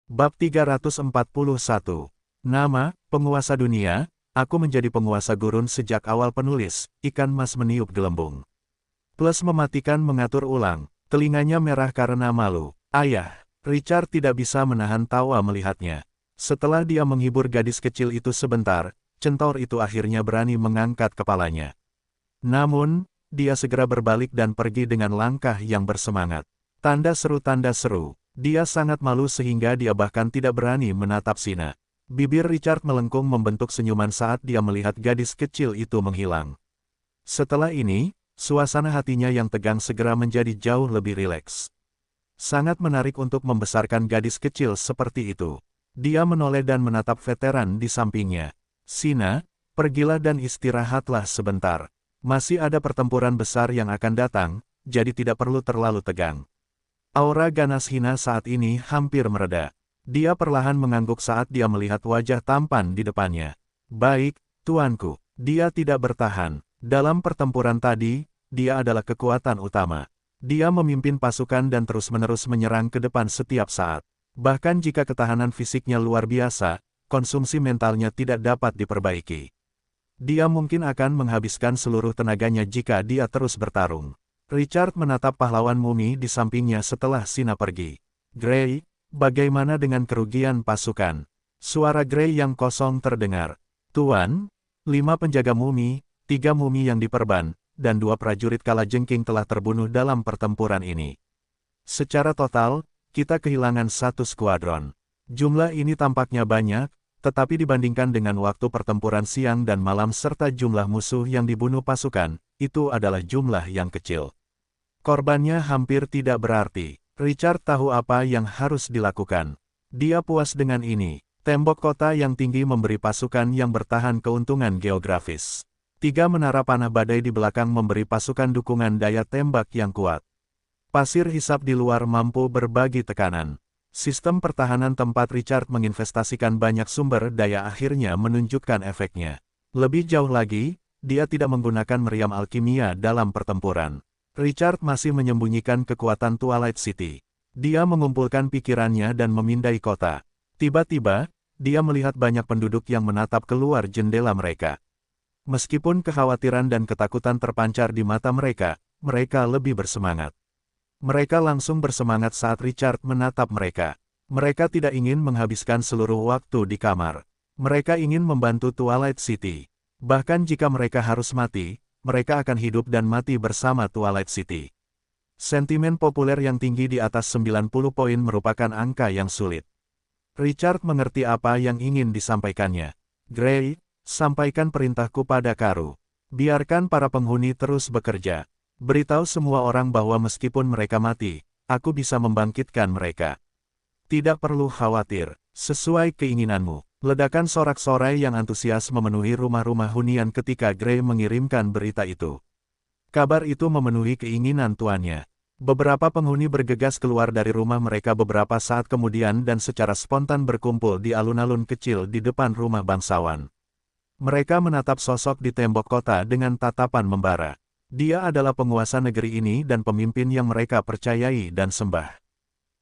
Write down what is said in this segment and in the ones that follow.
Bab 341. Nama, penguasa dunia, aku menjadi penguasa gurun sejak awal penulis, ikan mas meniup gelembung. Plus mematikan mengatur ulang, telinganya merah karena malu. Ayah, Richard tidak bisa menahan tawa melihatnya. Setelah dia menghibur gadis kecil itu sebentar, centaur itu akhirnya berani mengangkat kepalanya. Namun, dia segera berbalik dan pergi dengan langkah yang bersemangat. Tanda seru, tanda seru. Dia sangat malu sehingga dia bahkan tidak berani menatap Sina. Bibir Richard melengkung membentuk senyuman saat dia melihat gadis kecil itu menghilang. Setelah ini, suasana hatinya yang tegang segera menjadi jauh lebih rileks. Sangat menarik untuk membesarkan gadis kecil seperti itu. Dia menoleh dan menatap veteran di sampingnya. Sina, pergilah dan istirahatlah sebentar. Masih ada pertempuran besar yang akan datang, jadi tidak perlu terlalu tegang. Aura ganas Hina saat ini hampir mereda. Dia perlahan mengangguk saat dia melihat wajah tampan di depannya. Baik, tuanku. Dia tidak bertahan. Dalam pertempuran tadi, dia adalah kekuatan utama. Dia memimpin pasukan dan terus-menerus menyerang ke depan setiap saat. Bahkan jika ketahanan fisiknya luar biasa, konsumsi mentalnya tidak dapat diperbaiki. Dia mungkin akan menghabiskan seluruh tenaganya jika dia terus bertarung. Richard menatap pahlawan mumi di sampingnya setelah Sina pergi. Gray, bagaimana dengan kerugian pasukan? Suara Gray yang kosong terdengar. Tuan, 5 penjaga mumi, 3 mumi yang diperban, dan 2 prajurit kalajengking telah terbunuh dalam pertempuran ini. Secara total, kita kehilangan 1 skuadron. Jumlah ini tampaknya banyak, tetapi dibandingkan dengan waktu pertempuran siang dan malam serta jumlah musuh yang dibunuh pasukan, itu adalah jumlah yang kecil. Korbannya hampir tidak berarti. Richard tahu apa yang harus dilakukan. Dia puas dengan ini. Tembok kota yang tinggi memberi pasukan yang bertahan keuntungan geografis. 3 menara panah badai di belakang memberi pasukan dukungan daya tembak yang kuat. Pasir hisap di luar mampu berbagi tekanan. Sistem pertahanan tempat Richard menginvestasikan banyak sumber daya akhirnya menunjukkan efeknya. Lebih jauh lagi, dia tidak menggunakan meriam alkimia dalam pertempuran. Richard masih menyembunyikan kekuatan Twilight City. Dia mengumpulkan pikirannya dan memindai kota. Tiba-tiba, dia melihat banyak penduduk yang menatap keluar jendela mereka. Meskipun kekhawatiran dan ketakutan terpancar di mata mereka, mereka lebih bersemangat. Mereka langsung bersemangat saat Richard menatap mereka. Mereka tidak ingin menghabiskan seluruh waktu di kamar. Mereka ingin membantu Twilight City. Bahkan jika mereka harus mati, mereka akan hidup dan mati bersama Twilight City. Sentimen populer yang tinggi di atas 90 poin merupakan angka yang sulit. Richard mengerti apa yang ingin disampaikannya. Gray, sampaikan perintahku pada Karu. Biarkan para penghuni terus bekerja. Beritahu semua orang bahwa meskipun mereka mati, aku bisa membangkitkan mereka. Tidak perlu khawatir, sesuai keinginanmu. Ledakan sorak-sorai yang antusias memenuhi rumah-rumah hunian ketika Gray mengirimkan berita itu. Kabar itu memenuhi keinginan tuannya. Beberapa penghuni bergegas keluar dari rumah mereka beberapa saat kemudian dan secara spontan berkumpul di alun-alun kecil di depan rumah bangsawan. Mereka menatap sosok di tembok kota dengan tatapan membara. Dia adalah penguasa negeri ini dan pemimpin yang mereka percayai dan sembah.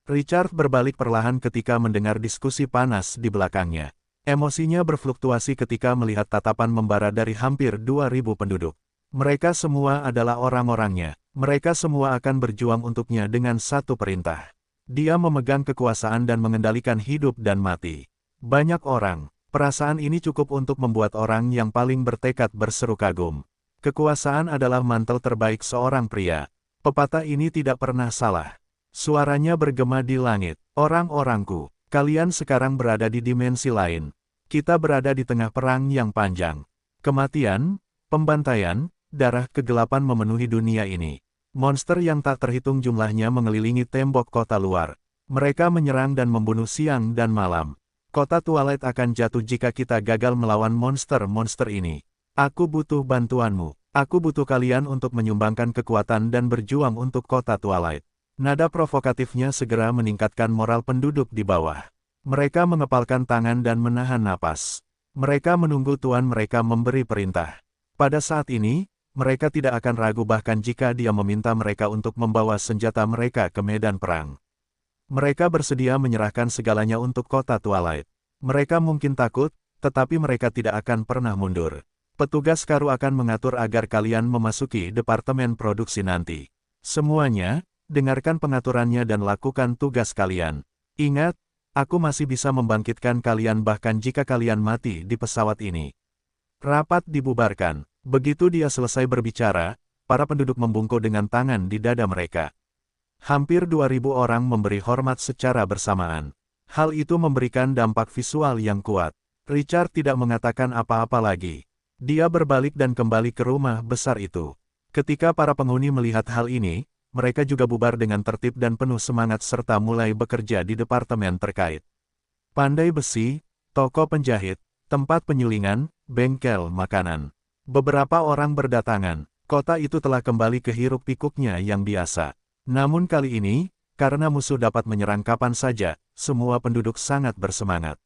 Richard berbalik perlahan ketika mendengar diskusi panas di belakangnya. Emosinya berfluktuasi ketika melihat tatapan membara dari hampir 2.000 penduduk. Mereka semua adalah orang-orangnya. Mereka semua akan berjuang untuknya dengan satu perintah. Dia memegang kekuasaan dan mengendalikan hidup dan mati. Banyak orang. Perasaan ini cukup untuk membuat orang yang paling bertekad berseru kagum. Kekuasaan adalah mantel terbaik seorang pria. Pepatah ini tidak pernah salah. Suaranya bergema di langit. Orang-orangku. Kalian sekarang berada di dimensi lain. Kita berada di tengah perang yang panjang. Kematian, pembantaian, darah kegelapan memenuhi dunia ini. Monster yang tak terhitung jumlahnya mengelilingi tembok kota luar. Mereka menyerang dan membunuh siang dan malam. Kota Twilight akan jatuh jika kita gagal melawan monster-monster ini. Aku butuh bantuanmu. Aku butuh kalian untuk menyumbangkan kekuatan dan berjuang untuk kota Twilight. Nada provokatifnya segera meningkatkan moral penduduk di bawah. Mereka mengepalkan tangan dan menahan napas. Mereka menunggu tuan mereka memberi perintah. Pada saat ini, mereka tidak akan ragu bahkan jika dia meminta mereka untuk membawa senjata mereka ke medan perang. Mereka bersedia menyerahkan segalanya untuk kota Twilight. Mereka mungkin takut, tetapi mereka tidak akan pernah mundur. Petugas Karu akan mengatur agar kalian memasuki departemen produksi nanti. Semuanya, dengarkan pengaturannya dan lakukan tugas kalian. Ingat, aku masih bisa membangkitkan kalian bahkan jika kalian mati di pesawat ini. Rapat dibubarkan. Begitu dia selesai berbicara, para penduduk membungkuk dengan tangan di dada mereka. Hampir 2.000 orang memberi hormat secara bersamaan. Hal itu memberikan dampak visual yang kuat. Richard tidak mengatakan apa-apa lagi. Dia berbalik dan kembali ke rumah besar itu. Ketika para penghuni melihat hal ini, mereka juga bubar dengan tertib dan penuh semangat serta mulai bekerja di departemen terkait. Pandai besi, toko penjahit, tempat penyulingan, bengkel makanan. Beberapa orang berdatangan. Kota itu telah kembali ke hiruk-pikuknya yang biasa. Namun kali ini, karena musuh dapat menyerang kapan saja, semua penduduk sangat bersemangat.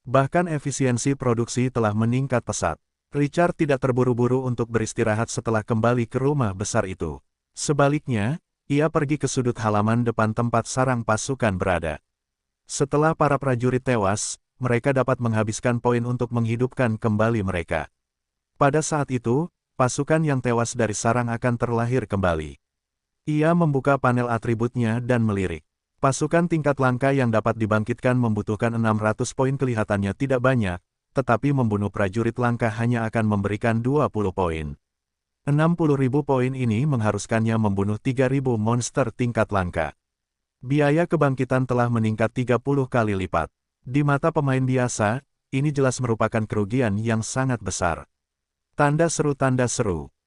Bahkan efisiensi produksi telah meningkat pesat. Richard tidak terburu-buru untuk beristirahat setelah kembali ke rumah besar itu. Sebaliknya, ia pergi ke sudut halaman depan tempat sarang pasukan berada. Setelah para prajurit tewas, mereka dapat menghabiskan poin untuk menghidupkan kembali mereka. Pada saat itu, pasukan yang tewas dari sarang akan terlahir kembali. Ia membuka panel atributnya dan melirik. Pasukan tingkat langka yang dapat dibangkitkan membutuhkan 600 poin kelihatannya tidak banyak, tetapi membunuh prajurit langka hanya akan memberikan 20 poin. 60.000 poin ini mengharuskannya membunuh 3.000 monster tingkat langka. Biaya kebangkitan telah meningkat 30 kali lipat. Di mata pemain biasa, ini jelas merupakan kerugian yang sangat besar. Tanda seru.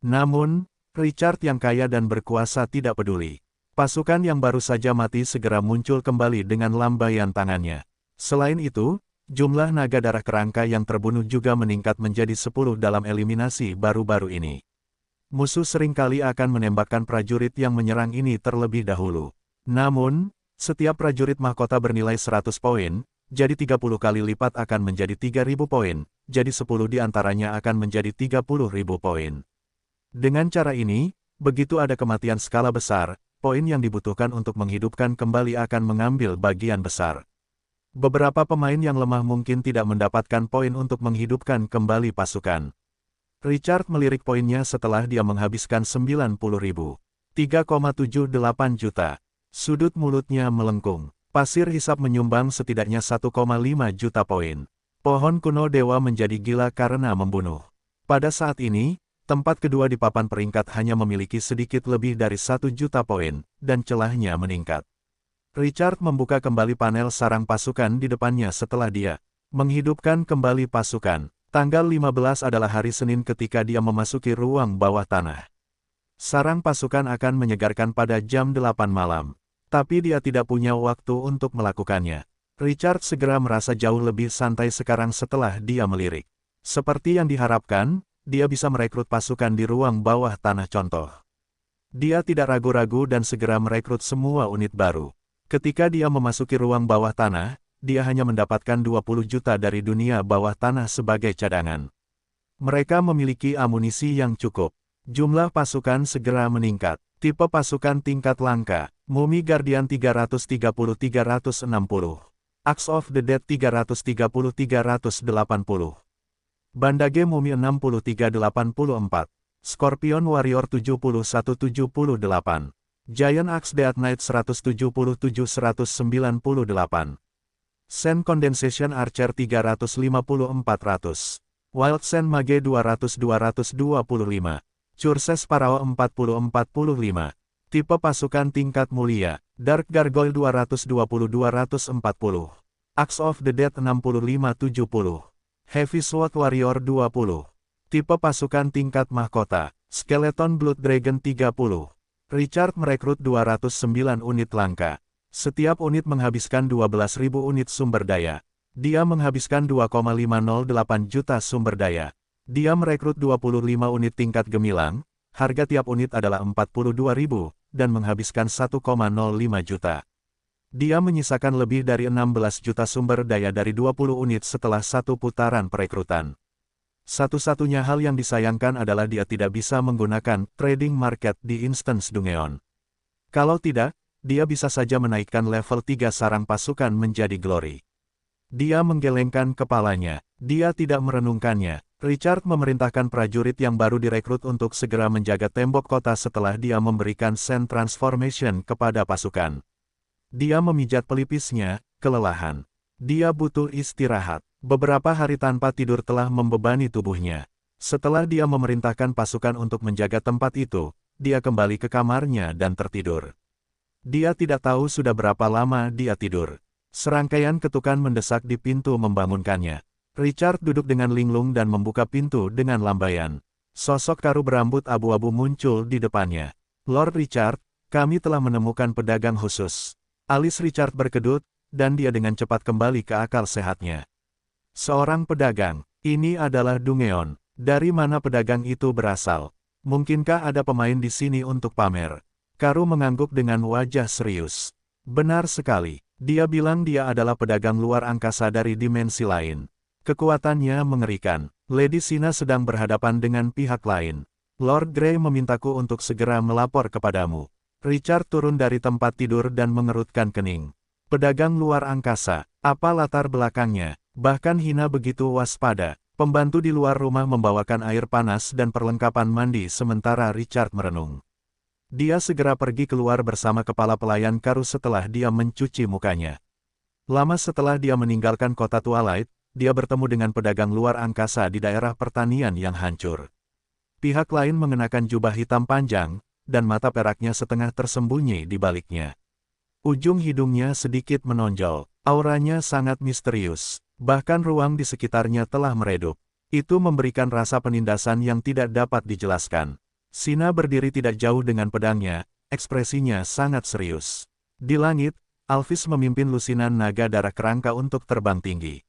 Namun, Richard yang kaya dan berkuasa tidak peduli. Pasukan yang baru saja mati segera muncul kembali dengan lambaian tangannya. Selain itu, jumlah naga darah kerangka yang terbunuh juga meningkat menjadi 10 dalam eliminasi baru-baru ini. Musuh seringkali akan menembakkan prajurit yang menyerang ini terlebih dahulu. Namun, setiap prajurit mahkota bernilai 100 poin, jadi 30 kali lipat akan menjadi 3.000 poin, jadi 10 di antaranya akan menjadi 30.000 poin. Dengan cara ini, begitu ada kematian skala besar, poin yang dibutuhkan untuk menghidupkan kembali akan mengambil bagian besar. Beberapa pemain yang lemah mungkin tidak mendapatkan poin untuk menghidupkan kembali pasukan. Richard melirik poinnya setelah dia menghabiskan 90.000. 3,78 juta. Sudut mulutnya melengkung. Pasir hisap menyumbang setidaknya 1,5 juta poin. Pohon kuno dewa menjadi gila karena membunuh. Pada saat ini, tempat kedua di papan peringkat hanya memiliki sedikit lebih dari 1 juta poin, dan celahnya meningkat. Richard membuka kembali panel sarang pasukan di depannya setelah dia menghidupkan kembali pasukan. Tanggal 15 adalah hari Senin ketika dia memasuki ruang bawah tanah. Sarang pasukan akan menyegarkan pada jam 8 malam. Tapi dia tidak punya waktu untuk melakukannya. Richard segera merasa jauh lebih santai sekarang setelah dia melirik. Seperti yang diharapkan, dia bisa merekrut pasukan di ruang bawah tanah contoh. Dia tidak ragu-ragu dan segera merekrut semua unit baru. Ketika dia memasuki ruang bawah tanah, dia hanya mendapatkan 20 juta dari dunia bawah tanah sebagai cadangan. Mereka memiliki amunisi yang cukup. Jumlah pasukan segera meningkat. Tipe pasukan tingkat langka, Mumi Guardian 330-360. Axe of the Dead 330-380. Bandage Mumi 63-84. Scorpion Warrior 71-78. Giant Axe Death Knight 177-198. Sand Condensation Archer 350-400. Wild Sand Mage 200-225. Curses Parao 40-45. Tipe pasukan tingkat mulia, Dark Gargoyle 220-240. Axe of the Dead 65-70. Heavy Sword Warrior 20. Tipe pasukan tingkat mahkota, Skeleton Blood Dragon 30. Richard merekrut 209 unit langka. Setiap unit menghabiskan 12.000 unit sumber daya. Dia menghabiskan 2,508 juta sumber daya. Dia merekrut 25 unit tingkat gemilang, harga tiap unit adalah 42.000, dan menghabiskan 1,05 juta. Dia menyisakan lebih dari 16 juta sumber daya dari 20 unit setelah satu putaran perekrutan. Satu-satunya hal yang disayangkan adalah dia tidak bisa menggunakan trading market di Instance Dungeon. Kalau tidak, dia bisa saja menaikkan level 3 sarang pasukan menjadi Glory. Dia menggelengkan kepalanya. Dia tidak merenungkannya. Richard memerintahkan prajurit yang baru direkrut untuk segera menjaga tembok kota setelah dia memberikan Sand Transformation kepada pasukan. Dia memijat pelipisnya, kelelahan. Dia butuh istirahat. Beberapa hari tanpa tidur telah membebani tubuhnya. Setelah dia memerintahkan pasukan untuk menjaga tempat itu, dia kembali ke kamarnya dan tertidur. Dia tidak tahu sudah berapa lama dia tidur. Serangkaian ketukan mendesak di pintu membangunkannya. Richard duduk dengan linglung dan membuka pintu dengan lambaian. Sosok Karu berambut abu-abu muncul di depannya. "Lord Richard, kami telah menemukan pedagang khusus." Alis Richard berkedut, dan dia dengan cepat kembali ke akal sehatnya. Seorang pedagang, ini adalah Dungeon. Dari mana pedagang itu berasal? Mungkinkah ada pemain di sini untuk pamer? Karu mengangguk dengan wajah serius. Benar sekali, dia bilang dia adalah pedagang luar angkasa dari dimensi lain. Kekuatannya mengerikan. Lady Sina sedang berhadapan dengan pihak lain. Lord Grey memintaku untuk segera melapor kepadamu. Richard turun dari tempat tidur dan mengerutkan kening. Pedagang luar angkasa, apa latar belakangnya? Bahkan Hina begitu waspada. Pembantu di luar rumah membawakan air panas dan perlengkapan mandi sementara Richard merenung. Dia segera pergi keluar bersama kepala pelayan Karu setelah dia mencuci mukanya. Lama setelah dia meninggalkan kota Twilight, dia bertemu dengan pedagang luar angkasa di daerah pertanian yang hancur. Pihak lain mengenakan jubah hitam panjang, dan mata peraknya setengah tersembunyi di baliknya. Ujung hidungnya sedikit menonjol, auranya sangat misterius, bahkan ruang di sekitarnya telah meredup. Itu memberikan rasa penindasan yang tidak dapat dijelaskan. Sina berdiri tidak jauh dengan pedangnya, ekspresinya sangat serius. Di langit, Alphys memimpin lusinan naga darah kerangka untuk terbang tinggi.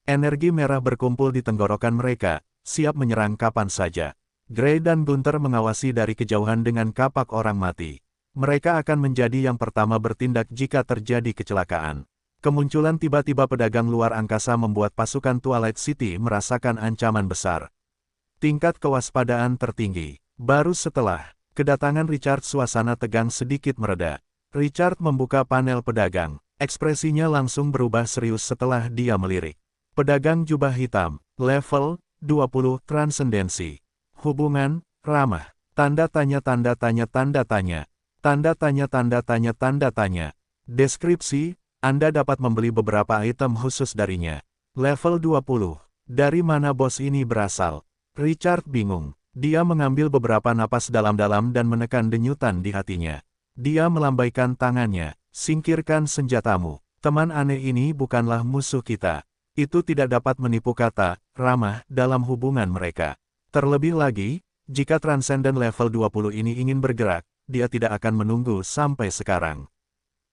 Energi merah berkumpul di tenggorokan mereka, siap menyerang kapan saja. Grey dan Gunther mengawasi dari kejauhan dengan kapak orang mati. Mereka akan menjadi yang pertama bertindak jika terjadi kecelakaan. Kemunculan tiba-tiba pedagang luar angkasa membuat pasukan Twilight City merasakan ancaman besar. Tingkat kewaspadaan tertinggi. Baru setelah kedatangan Richard, suasana tegang sedikit mereda. Richard membuka panel pedagang. Ekspresinya langsung berubah serius setelah dia melirik. Pedagang jubah hitam, level 20 transendensi. Hubungan, ramah. Tanda tanya tanda tanya tanda tanya. Tanda tanya tanda tanya tanda tanya. Deskripsi, Anda dapat membeli beberapa item khusus darinya. Level 20. Dari mana bos ini berasal? Richard bingung. Dia mengambil beberapa napas dalam-dalam dan menekan denyutan di hatinya. Dia melambaikan tangannya. Singkirkan senjatamu. Teman aneh ini bukanlah musuh kita. Itu tidak dapat menipu kata ramah dalam hubungan mereka. Terlebih lagi, jika Transcendent level 20 ini ingin bergerak, dia tidak akan menunggu sampai sekarang.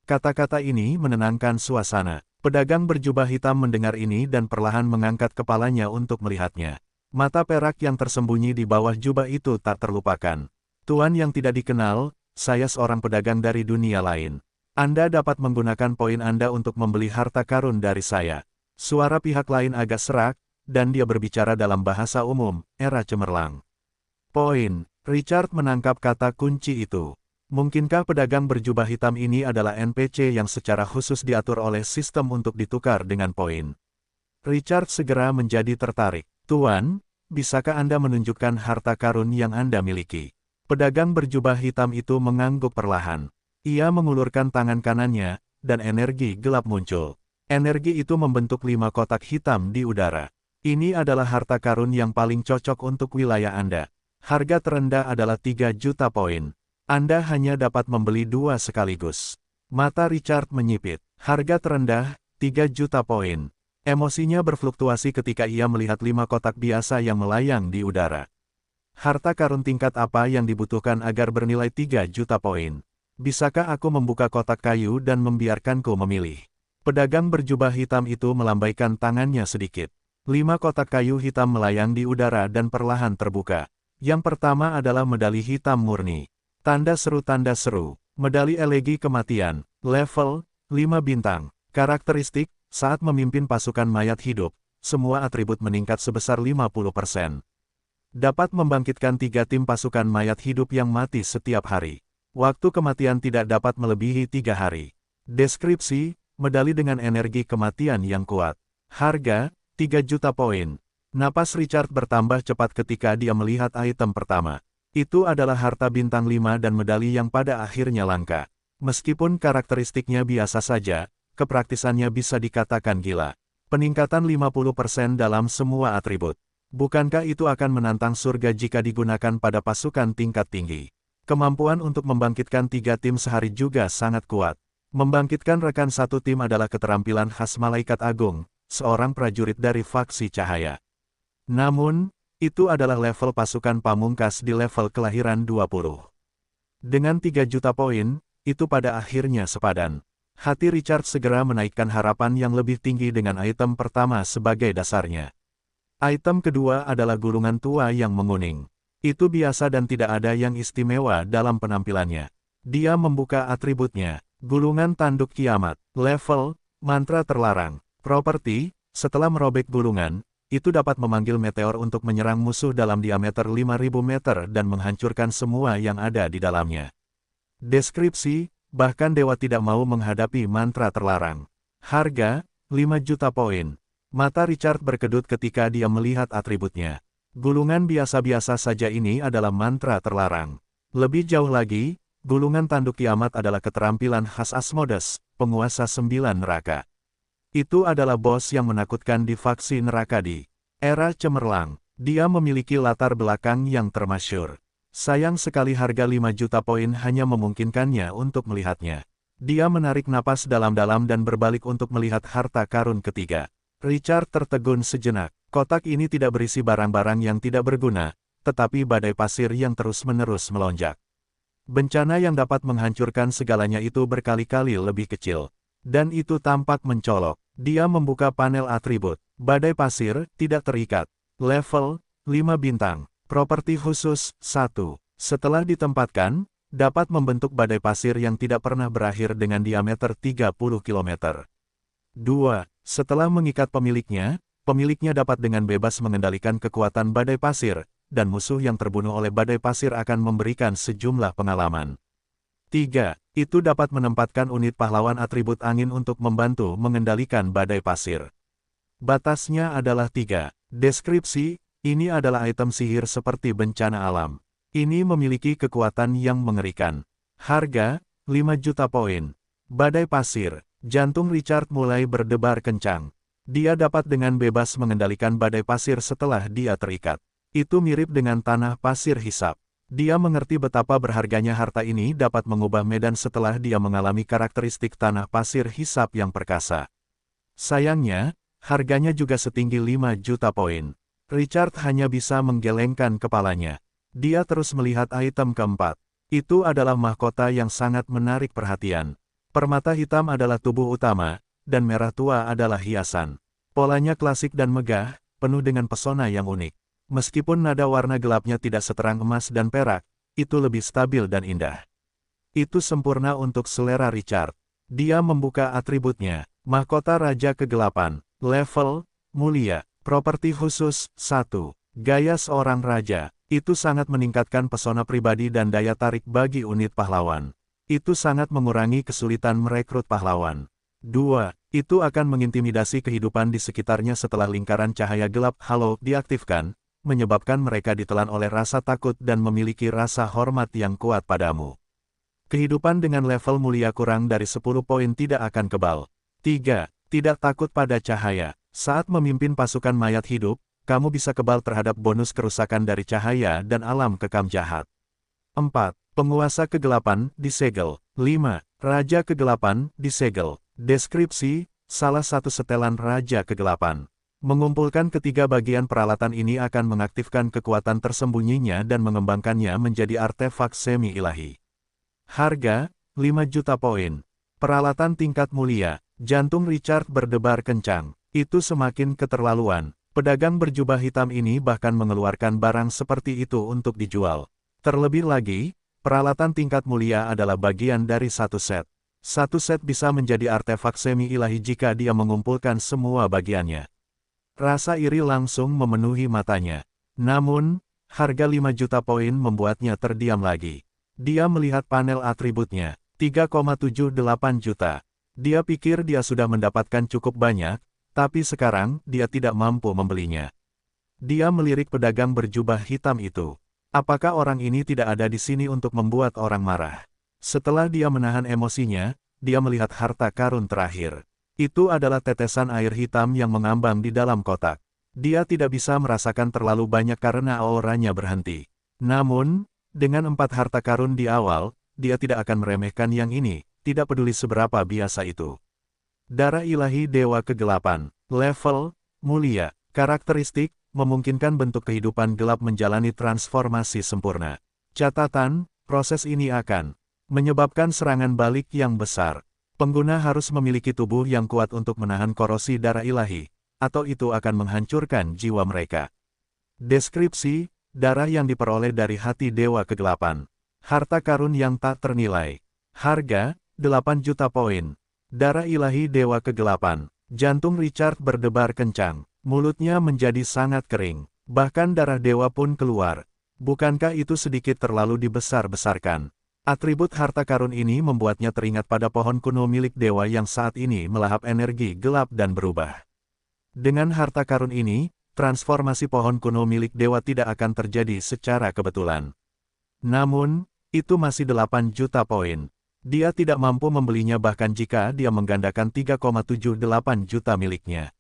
Kata-kata ini menenangkan suasana. Pedagang berjubah hitam mendengar ini dan perlahan mengangkat kepalanya untuk melihatnya. Mata perak yang tersembunyi di bawah jubah itu tak terlupakan. Tuan yang tidak dikenal, saya seorang pedagang dari dunia lain. Anda dapat menggunakan poin Anda untuk membeli harta karun dari saya. Suara pihak lain agak serak, dan dia berbicara dalam bahasa umum, era cemerlang. Poin, Richard menangkap kata kunci itu. Mungkinkah pedagang berjubah hitam ini adalah NPC yang secara khusus diatur oleh sistem untuk ditukar dengan poin? Richard segera menjadi tertarik. Tuan, bisakah Anda menunjukkan harta karun yang Anda miliki? Pedagang berjubah hitam itu mengangguk perlahan. Ia mengulurkan tangan kanannya, dan energi gelap muncul. Energi itu membentuk 5 kotak hitam di udara. Ini adalah harta karun yang paling cocok untuk wilayah Anda. Harga terendah adalah 3 juta poin. Anda hanya dapat membeli 2 sekaligus. Mata Richard menyipit. Harga terendah, 3 juta poin. Emosinya berfluktuasi ketika ia melihat 5 kotak biasa yang melayang di udara. Harta karun tingkat apa yang dibutuhkan agar bernilai 3 juta poin? Bisakah aku membuka kotak kayu dan membiarkanku memilih? Pedagang berjubah hitam itu melambaikan tangannya sedikit. 5 kotak kayu hitam melayang di udara dan perlahan terbuka. Yang pertama adalah medali hitam murni. Tanda seru, medali elegi kematian, level 5 bintang. Karakteristik, saat memimpin pasukan mayat hidup, semua atribut meningkat sebesar 50%. Dapat membangkitkan 3 tim pasukan mayat hidup yang mati setiap hari. Waktu kematian tidak dapat melebihi 3 hari. Deskripsi, medali dengan energi kematian yang kuat. Harga, 3 juta poin. Napas Richard bertambah cepat ketika dia melihat item pertama. Itu adalah harta bintang 5 dan medali yang pada akhirnya langka. Meskipun karakteristiknya biasa saja, kepraktisannya bisa dikatakan gila. Peningkatan 50% dalam semua atribut. Bukankah itu akan menantang surga jika digunakan pada pasukan tingkat tinggi? Kemampuan untuk membangkitkan 3 tim sehari juga sangat kuat. Membangkitkan rekan satu tim adalah keterampilan khas Malaikat Agung, seorang prajurit dari faksi cahaya. Namun, itu adalah level pasukan pamungkas di level kelahiran 20. Dengan 3 juta poin, itu pada akhirnya sepadan. Hati Richard segera menaikkan harapan yang lebih tinggi dengan item pertama sebagai dasarnya. Item kedua adalah gulungan tua yang menguning. Itu biasa dan tidak ada yang istimewa dalam penampilannya. Dia membuka atributnya, gulungan tanduk kiamat, level, mantra terlarang, properti, setelah merobek gulungan, itu dapat memanggil meteor untuk menyerang musuh dalam diameter 5000 meter dan menghancurkan semua yang ada di dalamnya. Deskripsi, bahkan dewa tidak mau menghadapi mantra terlarang. Harga, 5 juta poin. Mata Richard berkedut ketika dia melihat atributnya. Gulungan biasa-biasa saja ini adalah mantra terlarang. Lebih jauh lagi, gulungan tanduk kiamat adalah keterampilan khas Asmodes, penguasa 9 neraka. Itu adalah bos yang menakutkan di faksi neraka di era cemerlang. Dia memiliki latar belakang yang termasyur. Sayang sekali harga 5 juta poin hanya memungkinkannya untuk melihatnya. Dia menarik napas dalam-dalam dan berbalik untuk melihat harta karun ketiga. Richard tertegun sejenak. Kotak ini tidak berisi barang-barang yang tidak berguna, tetapi badai pasir yang terus-menerus melonjak. Bencana yang dapat menghancurkan segalanya itu berkali-kali lebih kecil. Dan itu tampak mencolok. Dia membuka panel atribut. Badai pasir, tidak terikat. Level, 5 bintang. Properti khusus, 1. Setelah ditempatkan, dapat membentuk badai pasir yang tidak pernah berakhir dengan diameter 30 km. 2. Setelah mengikat pemiliknya dapat dengan bebas mengendalikan kekuatan badai pasir, dan musuh yang terbunuh oleh badai pasir akan memberikan sejumlah pengalaman. 3. Itu dapat menempatkan unit pahlawan atribut angin untuk membantu mengendalikan badai pasir. Batasnya adalah 3. Deskripsi, ini adalah item sihir seperti bencana alam. Ini memiliki kekuatan yang mengerikan. Harga, 5 juta poin. Badai pasir, jantung Richard mulai berdebar kencang. Dia dapat dengan bebas mengendalikan badai pasir setelah dia terikat. Itu mirip dengan tanah pasir hisap. Dia mengerti betapa berharganya harta ini dapat mengubah medan setelah dia mengalami karakteristik tanah pasir hisap yang perkasa. Sayangnya, harganya juga setinggi 5 juta poin. Richard hanya bisa menggelengkan kepalanya. Dia terus melihat item keempat. Itu adalah mahkota yang sangat menarik perhatian. Permata hitam adalah tubuh utama, dan merah tua adalah hiasan. Polanya klasik dan megah, penuh dengan pesona yang unik. Meskipun nada warna gelapnya tidak seterang emas dan perak, itu lebih stabil dan indah. Itu sempurna untuk selera Richard. Dia membuka atributnya, mahkota Raja Kegelapan, level, mulia, properti khusus, 1. Gaya seorang raja, itu sangat meningkatkan pesona pribadi dan daya tarik bagi unit pahlawan. Itu sangat mengurangi kesulitan merekrut pahlawan. 2. Itu akan mengintimidasi kehidupan di sekitarnya setelah lingkaran cahaya gelap halo diaktifkan, menyebabkan mereka ditelan oleh rasa takut dan memiliki rasa hormat yang kuat padamu. Kehidupan dengan level mulia kurang dari 10 poin tidak akan kebal. 3. Tidak takut pada cahaya. Saat memimpin pasukan mayat hidup, kamu bisa kebal terhadap bonus kerusakan dari cahaya dan alam kekam jahat. 4. Penguasa kegelapan, disegel. 5. Raja kegelapan, disegel. Deskripsi, salah satu setelan Raja Kegelapan. Mengumpulkan ketiga bagian peralatan ini akan mengaktifkan kekuatan tersembunyinya dan mengembangkannya menjadi artefak semi-ilahi. Harga, 5 juta poin. Peralatan tingkat mulia, jantung Richard berdebar kencang. Itu semakin keterlaluan. Pedagang berjubah hitam ini bahkan mengeluarkan barang seperti itu untuk dijual. Terlebih lagi, peralatan tingkat mulia adalah bagian dari satu set. Satu set bisa menjadi artefak semi-ilahi jika dia mengumpulkan semua bagiannya. Rasa iri langsung memenuhi matanya. Namun, harga 5 juta poin membuatnya terdiam lagi. Dia melihat panel atributnya, 3,78 juta. Dia pikir dia sudah mendapatkan cukup banyak, tapi sekarang dia tidak mampu membelinya. Dia melirik pedagang berjubah hitam itu. Apakah orang ini tidak ada di sini untuk membuat orang marah? Setelah dia menahan emosinya, dia melihat harta karun terakhir. Itu adalah tetesan air hitam yang mengambang di dalam kotak. Dia tidak bisa merasakan terlalu banyak karena auranya berhenti. Namun, dengan 4 harta karun di awal, dia tidak akan meremehkan yang ini, tidak peduli seberapa biasa itu. Darah ilahi Dewa Kegelapan, level, mulia, karakteristik, memungkinkan bentuk kehidupan gelap menjalani transformasi sempurna. Catatan, proses ini akan menyebabkan serangan balik yang besar. Pengguna harus memiliki tubuh yang kuat untuk menahan korosi darah ilahi, atau itu akan menghancurkan jiwa mereka. Deskripsi, darah yang diperoleh dari hati Dewa Kegelapan. Harta karun yang tak ternilai. Harga, 8 juta poin. Darah ilahi Dewa Kegelapan. Jantung Richard berdebar kencang. Mulutnya menjadi sangat kering. Bahkan darah dewa pun keluar. Bukankah itu sedikit terlalu dibesar-besarkan? Atribut harta karun ini membuatnya teringat pada pohon kuno milik dewa yang saat ini melahap energi gelap dan berubah. Dengan harta karun ini, transformasi pohon kuno milik dewa tidak akan terjadi secara kebetulan. Namun, itu masih 8 juta poin. Dia tidak mampu membelinya bahkan jika dia menggandakan 3,78 juta miliknya.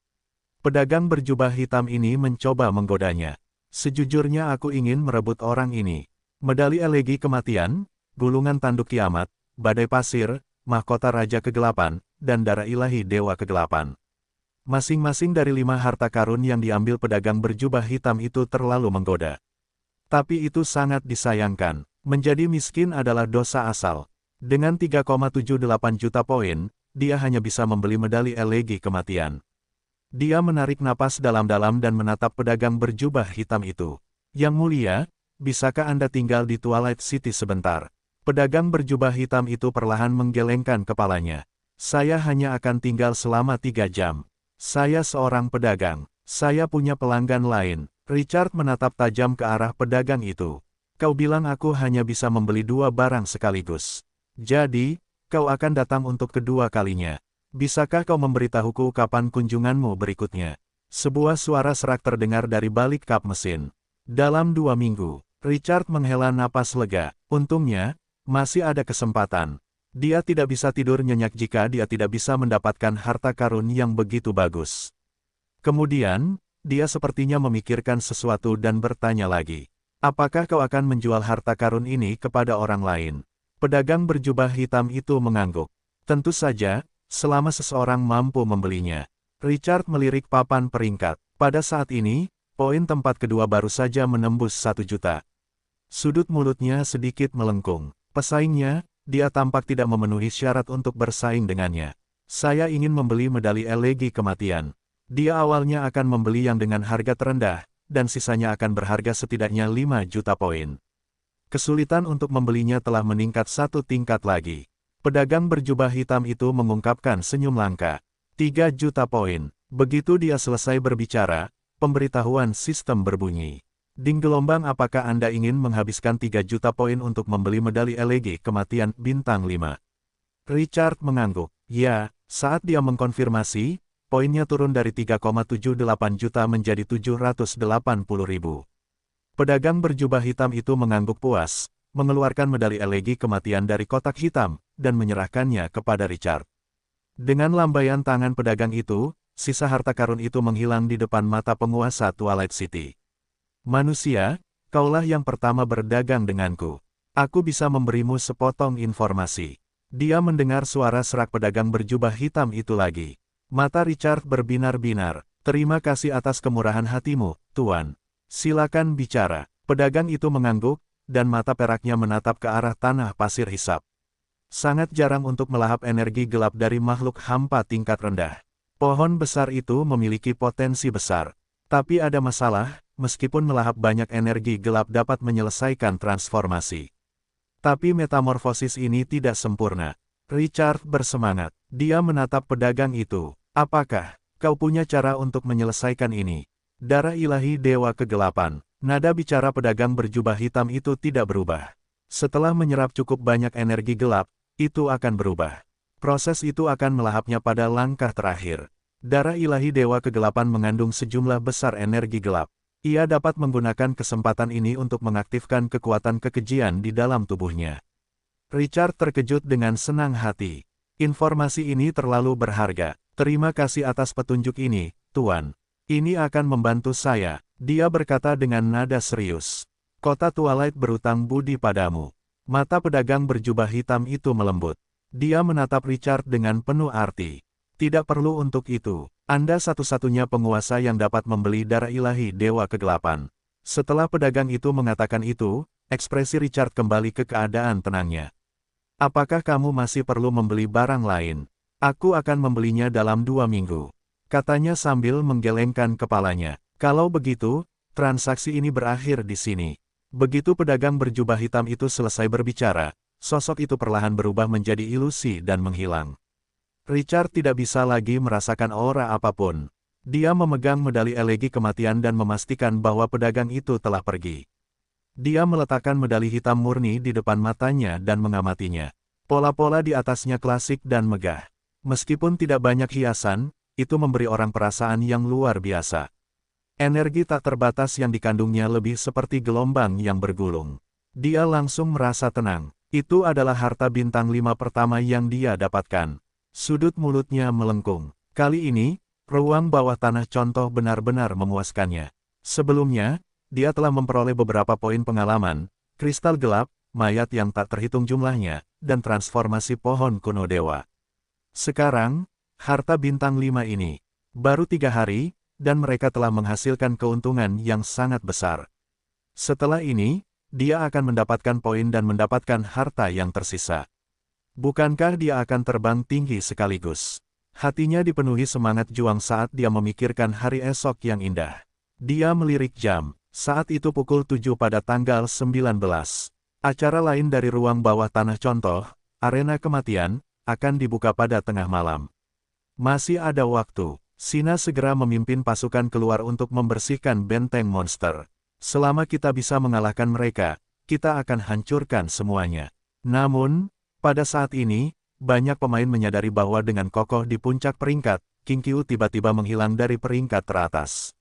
Pedagang berjubah hitam ini mencoba menggodanya. Sejujurnya aku ingin merebut orang ini. Medali elegi kematian, gulungan tanduk kiamat, badai pasir, mahkota Raja Kegelapan, dan darah ilahi Dewa Kegelapan. Masing-masing dari 5 harta karun yang diambil pedagang berjubah hitam itu terlalu menggoda. Tapi itu sangat disayangkan. Menjadi miskin adalah dosa asal. Dengan 3,78 juta poin, dia hanya bisa membeli medali elegi kematian. Dia menarik napas dalam-dalam dan menatap pedagang berjubah hitam itu. Yang mulia, bisakah Anda tinggal di Twilight City sebentar? Pedagang berjubah hitam itu perlahan menggelengkan kepalanya. Saya hanya akan tinggal selama 3 jam. Saya seorang pedagang. Saya punya pelanggan lain. Richard menatap tajam ke arah pedagang itu. Kau bilang aku hanya bisa membeli 2 barang sekaligus. Jadi, kau akan datang untuk kedua kalinya. Bisakah kau memberitahuku kapan kunjunganmu berikutnya? Sebuah suara serak terdengar dari balik kap mesin. Dalam 2 minggu, Richard menghela napas lega. Untungnya, masih ada kesempatan. Dia tidak bisa tidur nyenyak jika dia tidak bisa mendapatkan harta karun yang begitu bagus. Kemudian, dia sepertinya memikirkan sesuatu dan bertanya lagi. Apakah kau akan menjual harta karun ini kepada orang lain? Pedagang berjubah hitam itu mengangguk. Tentu saja, selama seseorang mampu membelinya. Richard melirik papan peringkat. Pada saat ini, poin tempat kedua baru saja menembus 1 juta. Sudut mulutnya sedikit melengkung. Pesaingnya, dia tampak tidak memenuhi syarat untuk bersaing dengannya. Saya ingin membeli medali elegi kematian. Dia awalnya akan membeli yang dengan harga terendah, dan sisanya akan berharga setidaknya 5 juta poin. Kesulitan untuk membelinya telah meningkat 1 tingkat lagi. Pedagang berjubah hitam itu mengungkapkan senyum langka. 3 juta poin. Begitu dia selesai berbicara, pemberitahuan sistem berbunyi. Ding gelombang, apakah Anda ingin menghabiskan 3 juta poin untuk membeli medali elegi kematian bintang 5? Richard mengangguk. Ya, saat dia mengkonfirmasi, poinnya turun dari 3,78 juta menjadi 780.000. Pedagang berjubah hitam itu mengangguk puas, mengeluarkan medali elegi kematian dari kotak hitam, dan menyerahkannya kepada Richard. Dengan lambaian tangan pedagang itu, sisa harta karun itu menghilang di depan mata penguasa Twilight City. Manusia, kaulah yang pertama berdagang denganku. Aku bisa memberimu sepotong informasi. Dia mendengar suara serak pedagang berjubah hitam itu lagi. Mata Richard berbinar-binar. Terima kasih atas kemurahan hatimu, Tuan. Silakan bicara. Pedagang itu mengangguk, dan mata peraknya menatap ke arah tanah pasir hisap. Sangat jarang untuk melahap energi gelap dari makhluk hampa tingkat rendah. Pohon besar itu memiliki potensi besar. Tapi ada masalah, meskipun melahap banyak energi gelap dapat menyelesaikan transformasi. Tapi metamorfosis ini tidak sempurna. Richard bersemangat. Dia menatap pedagang itu. Apakah kau punya cara untuk menyelesaikan ini? Darah ilahi Dewa Kegelapan. Nada bicara pedagang berjubah hitam itu tidak berubah. Setelah menyerap cukup banyak energi gelap, itu akan berubah. Proses itu akan melahapnya pada langkah terakhir. Darah ilahi Dewa Kegelapan mengandung sejumlah besar energi gelap. Ia dapat menggunakan kesempatan ini untuk mengaktifkan kekuatan kekejian di dalam tubuhnya. Richard terkejut dengan senang hati. Informasi ini terlalu berharga. Terima kasih atas petunjuk ini, Tuan. Ini akan membantu saya, dia berkata dengan nada serius. Kota Twilight berutang budi padamu. Mata pedagang berjubah hitam itu melembut. Dia menatap Richard dengan penuh arti. Tidak perlu untuk itu. Anda satu-satunya penguasa yang dapat membeli darah ilahi Dewa Kegelapan. Setelah pedagang itu mengatakan itu, ekspresi Richard kembali ke keadaan tenangnya. Apakah kamu masih perlu membeli barang lain? Aku akan membelinya dalam 2 minggu. Katanya sambil menggelengkan kepalanya. Kalau begitu, transaksi ini berakhir di sini. Begitu pedagang berjubah hitam itu selesai berbicara, sosok itu perlahan berubah menjadi ilusi dan menghilang. Richard tidak bisa lagi merasakan aura apapun. Dia memegang medali elegi kematian dan memastikan bahwa pedagang itu telah pergi. Dia meletakkan medali hitam murni di depan matanya dan mengamatinya. Pola-pola di atasnya klasik dan megah. Meskipun tidak banyak hiasan, itu memberi orang perasaan yang luar biasa. Energi tak terbatas yang dikandungnya lebih seperti gelombang yang bergulung. Dia langsung merasa tenang. Itu adalah harta bintang 5 pertama yang dia dapatkan. Sudut mulutnya melengkung. Kali ini, ruang bawah tanah contoh benar-benar memuaskannya. Sebelumnya, dia telah memperoleh beberapa poin pengalaman, kristal gelap, mayat yang tak terhitung jumlahnya, dan transformasi pohon kuno dewa. Sekarang, harta bintang 5 ini, baru 3 hari, dan mereka telah menghasilkan keuntungan yang sangat besar. Setelah ini, dia akan mendapatkan poin dan mendapatkan harta yang tersisa. Bukankah dia akan terbang tinggi sekaligus? Hatinya dipenuhi semangat juang saat dia memikirkan hari esok yang indah. Dia melirik jam. Saat itu pukul 7 pada tanggal 19. Acara lain dari ruang bawah tanah contoh, arena kematian, akan dibuka pada tengah malam. Masih ada waktu. Sina segera memimpin pasukan keluar untuk membersihkan benteng monster. Selama kita bisa mengalahkan mereka, kita akan hancurkan semuanya. Namun, pada saat ini, banyak pemain menyadari bahwa dengan kokoh di puncak peringkat, King Qiu tiba-tiba menghilang dari peringkat teratas.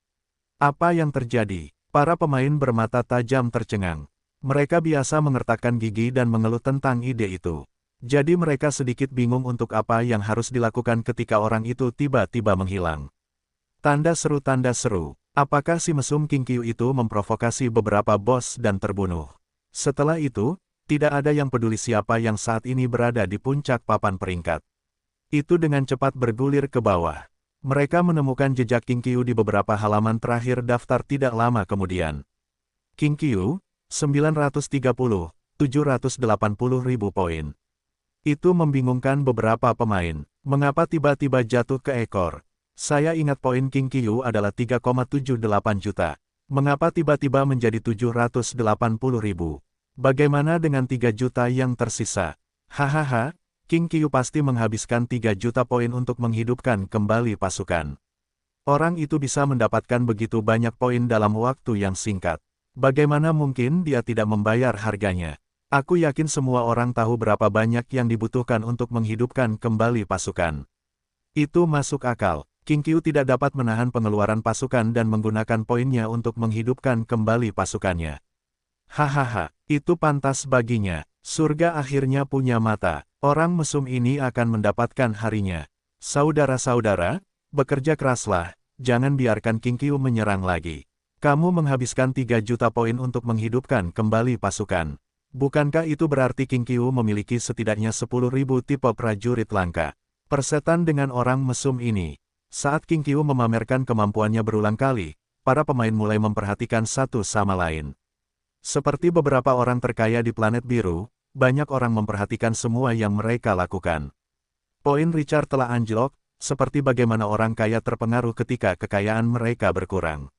Apa yang terjadi? Para pemain bermata tajam tercengang. Mereka biasa mengertakkan gigi dan mengeluh tentang ide itu. Jadi mereka sedikit bingung untuk apa yang harus dilakukan ketika orang itu tiba-tiba menghilang. Tanda seru, apakah si mesum King Qiu itu memprovokasi beberapa bos dan terbunuh? Setelah itu, tidak ada yang peduli siapa yang saat ini berada di puncak papan peringkat. Itu dengan cepat bergulir ke bawah. Mereka menemukan jejak King Qiu di beberapa halaman terakhir daftar tidak lama kemudian. King Qiu, 930, 780.000 poin. Itu membingungkan beberapa pemain. Mengapa tiba-tiba jatuh ke ekor? Saya ingat poin King Qiu adalah 3,78 juta. Mengapa tiba-tiba menjadi 780.000? Bagaimana dengan 3 juta yang tersisa? Hahaha, King Qiu pasti menghabiskan 3 juta poin untuk menghidupkan kembali pasukan. Orang itu bisa mendapatkan begitu banyak poin dalam waktu yang singkat. Bagaimana mungkin dia tidak membayar harganya? Aku yakin semua orang tahu berapa banyak yang dibutuhkan untuk menghidupkan kembali pasukan. Itu masuk akal. King Qiu tidak dapat menahan pengeluaran pasukan dan menggunakan poinnya untuk menghidupkan kembali pasukannya. Hahaha, itu pantas baginya. Surga akhirnya punya mata. Orang mesum ini akan mendapatkan harinya. Saudara-saudara, bekerja keraslah. Jangan biarkan King Qiu menyerang lagi. Kamu menghabiskan 3 juta poin untuk menghidupkan kembali pasukan. Bukankah itu berarti King Qiu memiliki setidaknya 10.000 tipe prajurit langka? Persetan dengan orang mesum ini. Saat King Qiu memamerkan kemampuannya berulang kali, para pemain mulai memperhatikan satu sama lain. Seperti beberapa orang terkaya di planet biru, banyak orang memperhatikan semua yang mereka lakukan. Poin Richard telah anjlok, seperti bagaimana orang kaya terpengaruh ketika kekayaan mereka berkurang.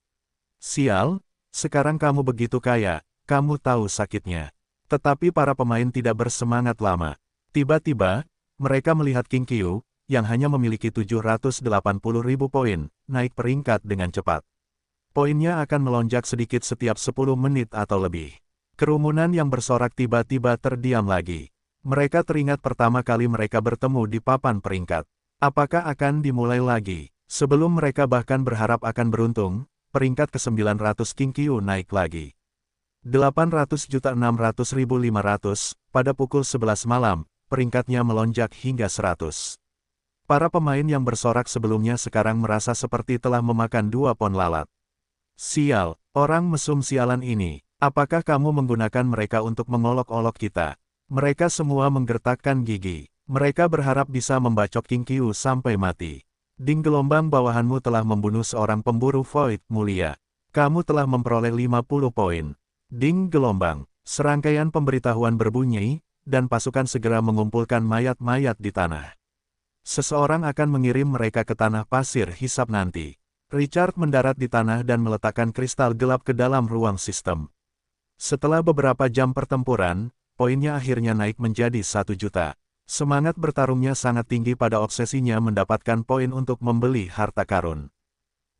Sial, sekarang kamu begitu kaya, kamu tahu sakitnya. Tetapi para pemain tidak bersemangat lama. Tiba-tiba, mereka melihat King Qiu, yang hanya memiliki 780.000 poin, naik peringkat dengan cepat. Poinnya akan melonjak sedikit setiap 10 menit atau lebih. Kerumunan yang bersorak tiba-tiba terdiam lagi. Mereka teringat pertama kali mereka bertemu di papan peringkat. Apakah akan dimulai lagi? Sebelum mereka bahkan berharap akan beruntung, peringkat ke-900 King Qiu naik lagi. 800.600.500, pada pukul 11 malam, peringkatnya melonjak hingga 100. Para pemain yang bersorak sebelumnya sekarang merasa seperti telah memakan 2 pon lalat. Sial, orang mesum sialan ini, apakah kamu menggunakan mereka untuk mengolok-olok kita? Mereka semua menggertakkan gigi. Mereka berharap bisa membacok King Qiu sampai mati. Ding, gelombang bawahanmu telah membunuh seorang pemburu Void mulia. Kamu telah memperoleh 50 poin. Ding, gelombang. Serangkaian pemberitahuan berbunyi, dan pasukan segera mengumpulkan mayat-mayat di tanah. Seseorang akan mengirim mereka ke tanah pasir hisap nanti. Richard mendarat di tanah dan meletakkan kristal gelap ke dalam ruang sistem. Setelah beberapa jam pertempuran, poinnya akhirnya naik menjadi 1 juta. Semangat bertarungnya sangat tinggi pada obsesinya mendapatkan poin untuk membeli harta karun.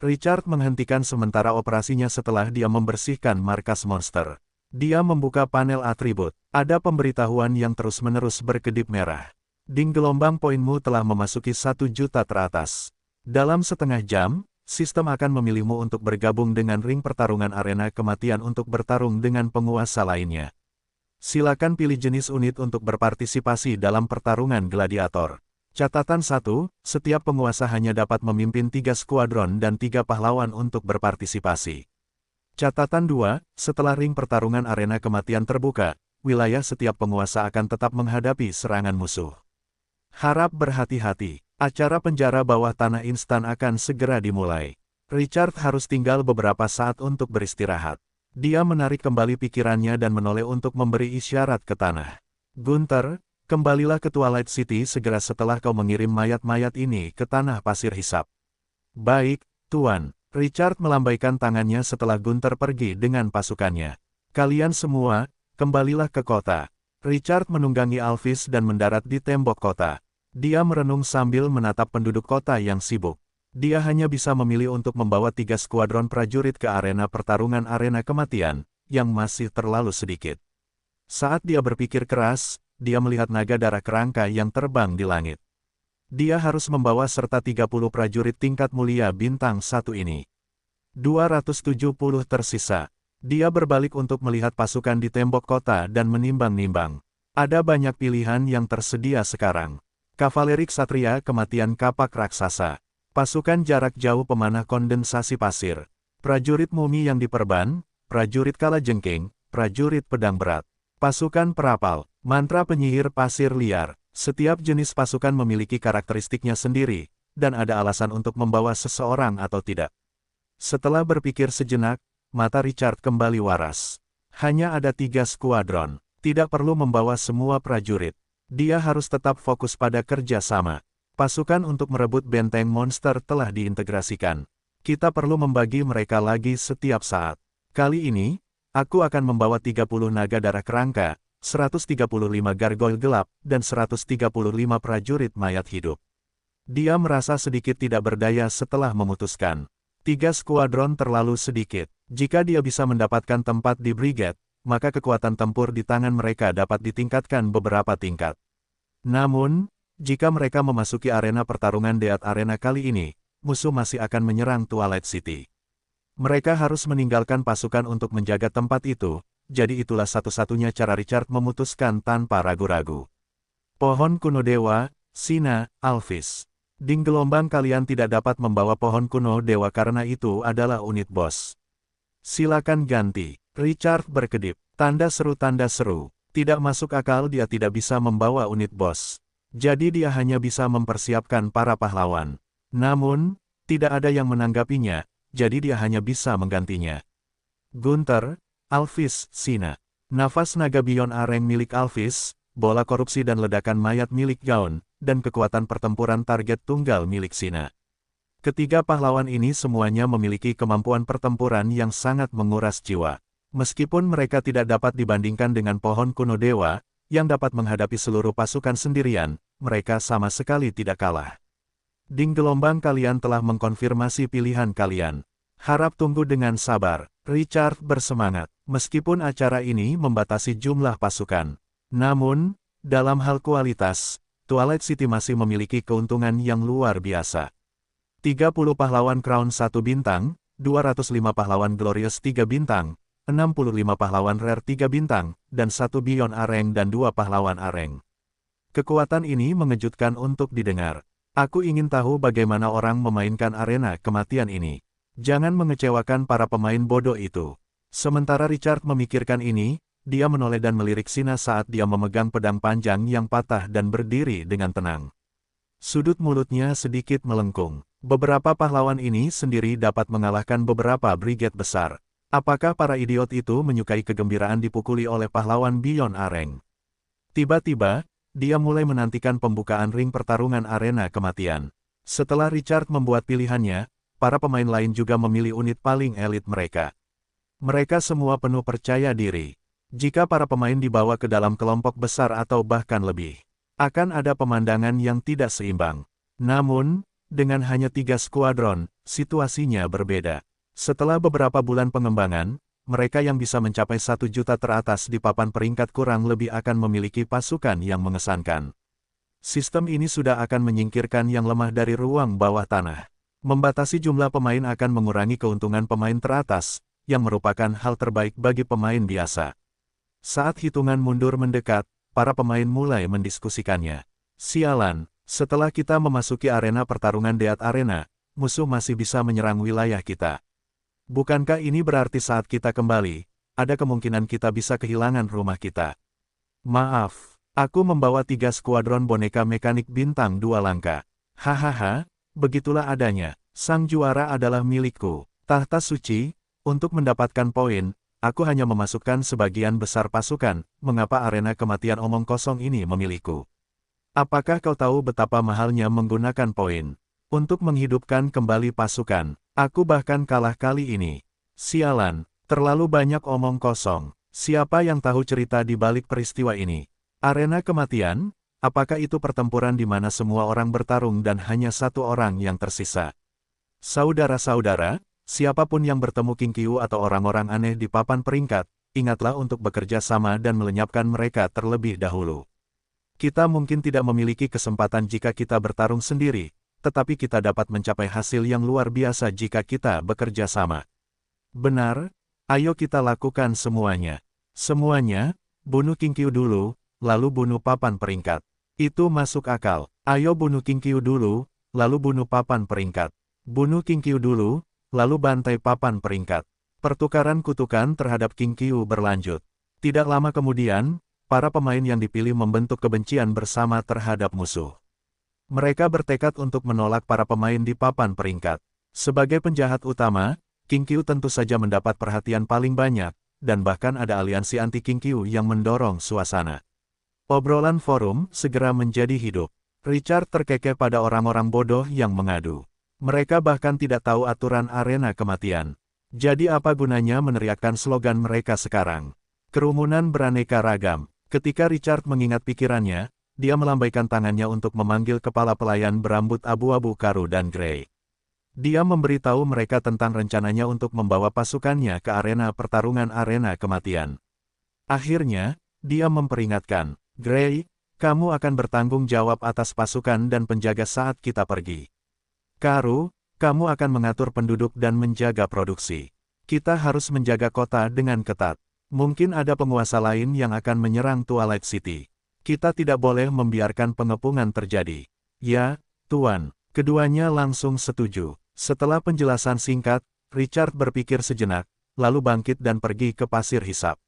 Richard menghentikan sementara operasinya setelah dia membersihkan markas monster. Dia membuka panel atribut. Ada pemberitahuan yang terus-menerus berkedip merah. Ding, gelombang poinmu telah memasuki 1 juta teratas. Dalam setengah jam, sistem akan memilihmu untuk bergabung dengan ring pertarungan arena kematian untuk bertarung dengan penguasa lainnya. Silakan pilih jenis unit untuk berpartisipasi dalam pertarungan gladiator. Catatan 1, setiap penguasa hanya dapat memimpin 3 skuadron dan 3 pahlawan untuk berpartisipasi. Catatan 2, setelah ring pertarungan arena kematian terbuka, wilayah setiap penguasa akan tetap menghadapi serangan musuh. Harap berhati-hati, acara penjara bawah tanah instan akan segera dimulai. Richard harus tinggal beberapa saat untuk beristirahat. Dia menarik kembali pikirannya dan menoleh untuk memberi isyarat ke tanah. Gunther, kembalilah ke Twilight City segera setelah kau mengirim mayat-mayat ini ke tanah pasir hisap. Baik, Tuan. Richard melambaikan tangannya setelah Gunther pergi dengan pasukannya. Kalian semua, kembalilah ke kota. Richard menunggangi Alphys dan mendarat di tembok kota. Dia merenung sambil menatap penduduk kota yang sibuk. Dia hanya bisa memilih untuk membawa 3 skuadron prajurit ke arena pertarungan arena kematian, yang masih terlalu sedikit. Saat dia berpikir keras, dia melihat naga darah kerangka yang terbang di langit. Dia harus membawa serta 30 prajurit tingkat mulia bintang 1 ini. 270 tersisa. Dia berbalik untuk melihat pasukan di tembok kota dan menimbang-nimbang. Ada banyak pilihan yang tersedia sekarang. Kavaleri Ksatria kematian kapak raksasa. Pasukan jarak jauh pemanah kondensasi pasir. Prajurit mumi yang diperban, prajurit kalajengking, prajurit pedang berat. Pasukan perapal, mantra penyihir pasir liar. Setiap jenis pasukan memiliki karakteristiknya sendiri, dan ada alasan untuk membawa seseorang atau tidak. Setelah berpikir sejenak, mata Richard kembali waras. Hanya ada 3 skuadron, tidak perlu membawa semua prajurit. Dia harus tetap fokus pada kerja sama. Pasukan untuk merebut benteng monster telah diintegrasikan. Kita perlu membagi mereka lagi setiap saat. Kali ini, aku akan membawa 30 naga darah kerangka, 135 gargoyle gelap, dan 135 prajurit mayat hidup. Dia merasa sedikit tidak berdaya setelah memutuskan. 3 skuadron terlalu sedikit. Jika dia bisa mendapatkan tempat di brigade, maka kekuatan tempur di tangan mereka dapat ditingkatkan beberapa tingkat. Namun, jika mereka memasuki arena pertarungan Death Arena kali ini, musuh masih akan menyerang Twilight City. Mereka harus meninggalkan pasukan untuk menjaga tempat itu, jadi itulah satu-satunya cara Richard memutuskan tanpa ragu-ragu. Pohon kuno dewa, Sina, Alphys. Ding, gelombang kalian tidak dapat membawa pohon kuno dewa karena itu adalah unit bos. Silakan ganti. Richard berkedip. Tanda seru. Tidak masuk akal dia tidak bisa membawa unit bos. Jadi dia hanya bisa mempersiapkan para pahlawan. Namun, tidak ada yang menanggapinya, jadi dia hanya bisa menggantinya. Gunther, Alphys, Sina. Nafas naga Beyond Areng milik Alphys, bola korupsi dan ledakan mayat milik Gaun, dan kekuatan pertempuran target tunggal milik Sina. Ketiga pahlawan ini semuanya memiliki kemampuan pertempuran yang sangat menguras jiwa. Meskipun mereka tidak dapat dibandingkan dengan pohon kuno dewa, yang dapat menghadapi seluruh pasukan sendirian, mereka sama sekali tidak kalah. Ding, gelombang kalian telah mengkonfirmasi pilihan kalian. Harap tunggu dengan sabar. Richard bersemangat. Meskipun acara ini membatasi jumlah pasukan. Namun, dalam hal kualitas, Twilight City masih memiliki keuntungan yang luar biasa. 30 pahlawan Crown 1 bintang, 205 pahlawan Glorious 3 bintang, 65 pahlawan Rare 3 bintang, dan 1 Beyond Areng dan 2 pahlawan Areng. Kekuatan ini mengejutkan untuk didengar. Aku ingin tahu bagaimana orang memainkan arena kematian ini. Jangan mengecewakan para pemain bodoh itu. Sementara Richard memikirkan ini, dia menoleh dan melirik Sina saat dia memegang pedang panjang yang patah dan berdiri dengan tenang. Sudut mulutnya sedikit melengkung. Beberapa pahlawan ini sendiri dapat mengalahkan beberapa brigade besar. Apakah para idiot itu menyukai kegembiraan dipukuli oleh pahlawan Beyond Areng? Tiba-tiba, dia mulai menantikan pembukaan ring pertarungan arena kematian. Setelah Richard membuat pilihannya, para pemain lain juga memilih unit paling elit mereka. Mereka semua penuh percaya diri. Jika para pemain dibawa ke dalam kelompok besar atau bahkan lebih, akan ada pemandangan yang tidak seimbang. Namun, dengan hanya 3 skuadron, situasinya berbeda. Setelah beberapa bulan pengembangan, mereka yang bisa mencapai 1 juta teratas di papan peringkat kurang lebih akan memiliki pasukan yang mengesankan. Sistem ini sudah akan menyingkirkan yang lemah dari ruang bawah tanah. Membatasi jumlah pemain akan mengurangi keuntungan pemain teratas, yang merupakan hal terbaik bagi pemain biasa. Saat hitungan mundur mendekat, para pemain mulai mendiskusikannya. Sialan, setelah kita memasuki arena pertarungan Death Arena, musuh masih bisa menyerang wilayah kita. Bukankah ini berarti saat kita kembali, ada kemungkinan kita bisa kehilangan rumah kita? Maaf, aku membawa 3 skuadron boneka mekanik bintang 2 langka. Hahaha. Begitulah adanya, sang juara adalah milikku. Tahta suci, untuk mendapatkan poin, aku hanya memasukkan sebagian besar pasukan, mengapa arena kematian omong kosong ini memiliku? Apakah kau tahu betapa mahalnya menggunakan poin? Untuk menghidupkan kembali pasukan, aku bahkan kalah kali ini. Sialan, terlalu banyak omong kosong. Siapa yang tahu cerita di balik peristiwa ini? Arena kematian? Apakah itu pertempuran di mana semua orang bertarung dan hanya satu orang yang tersisa? Saudara-saudara, siapapun yang bertemu King Qiu atau orang-orang aneh di papan peringkat, ingatlah untuk bekerja sama dan melenyapkan mereka terlebih dahulu. Kita mungkin tidak memiliki kesempatan jika kita bertarung sendiri, tetapi kita dapat mencapai hasil yang luar biasa jika kita bekerja sama. Benar, ayo kita lakukan semuanya. Semuanya, bunuh King Qiu dulu, lalu bunuh papan peringkat. Itu masuk akal. Ayo bunuh King Qiu dulu, lalu bunuh papan peringkat. Bunuh King Qiu dulu, lalu bantai papan peringkat. Pertukaran kutukan terhadap King Qiu berlanjut. Tidak lama kemudian, para pemain yang dipilih membentuk kebencian bersama terhadap musuh. Mereka bertekad untuk menolak para pemain di papan peringkat. Sebagai penjahat utama, King Qiu tentu saja mendapat perhatian paling banyak, dan bahkan ada aliansi anti King Qiu yang mendorong suasana. Obrolan forum segera menjadi hidup. Richard terkekeh pada orang-orang bodoh yang mengadu. Mereka bahkan tidak tahu aturan arena kematian. Jadi apa gunanya meneriakkan slogan mereka sekarang? Kerumunan beraneka ragam. Ketika Richard mengingat pikirannya, dia melambaikan tangannya untuk memanggil kepala pelayan berambut abu-abu Karu dan Grey. Dia memberitahu mereka tentang rencananya untuk membawa pasukannya ke arena pertarungan arena kematian. Akhirnya, dia memperingatkan, Grey, kamu akan bertanggung jawab atas pasukan dan penjaga saat kita pergi. Karu, kamu akan mengatur penduduk dan menjaga produksi. Kita harus menjaga kota dengan ketat. Mungkin ada penguasa lain yang akan menyerang Twilight City. Kita tidak boleh membiarkan pengepungan terjadi. Ya, Tuan. Keduanya langsung setuju. Setelah penjelasan singkat, Richard berpikir sejenak, lalu bangkit dan pergi ke pasir hisap.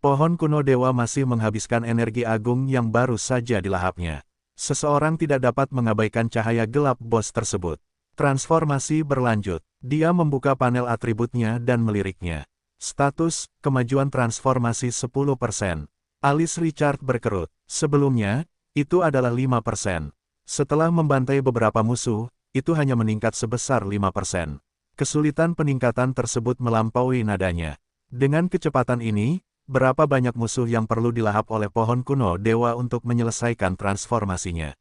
Pohon kuno dewa masih menghabiskan energi agung yang baru saja dilahapnya. Seseorang tidak dapat mengabaikan cahaya gelap bos tersebut. Transformasi berlanjut. Dia membuka panel atributnya dan meliriknya. Status, kemajuan transformasi 10%. Alis Richard berkerut. Sebelumnya, itu adalah 5%. Setelah membantai beberapa musuh, itu hanya meningkat sebesar 5%. Kesulitan peningkatan tersebut melampaui nadanya. Dengan kecepatan ini, berapa banyak musuh yang perlu dilahap oleh pohon kuno dewa untuk menyelesaikan transformasinya?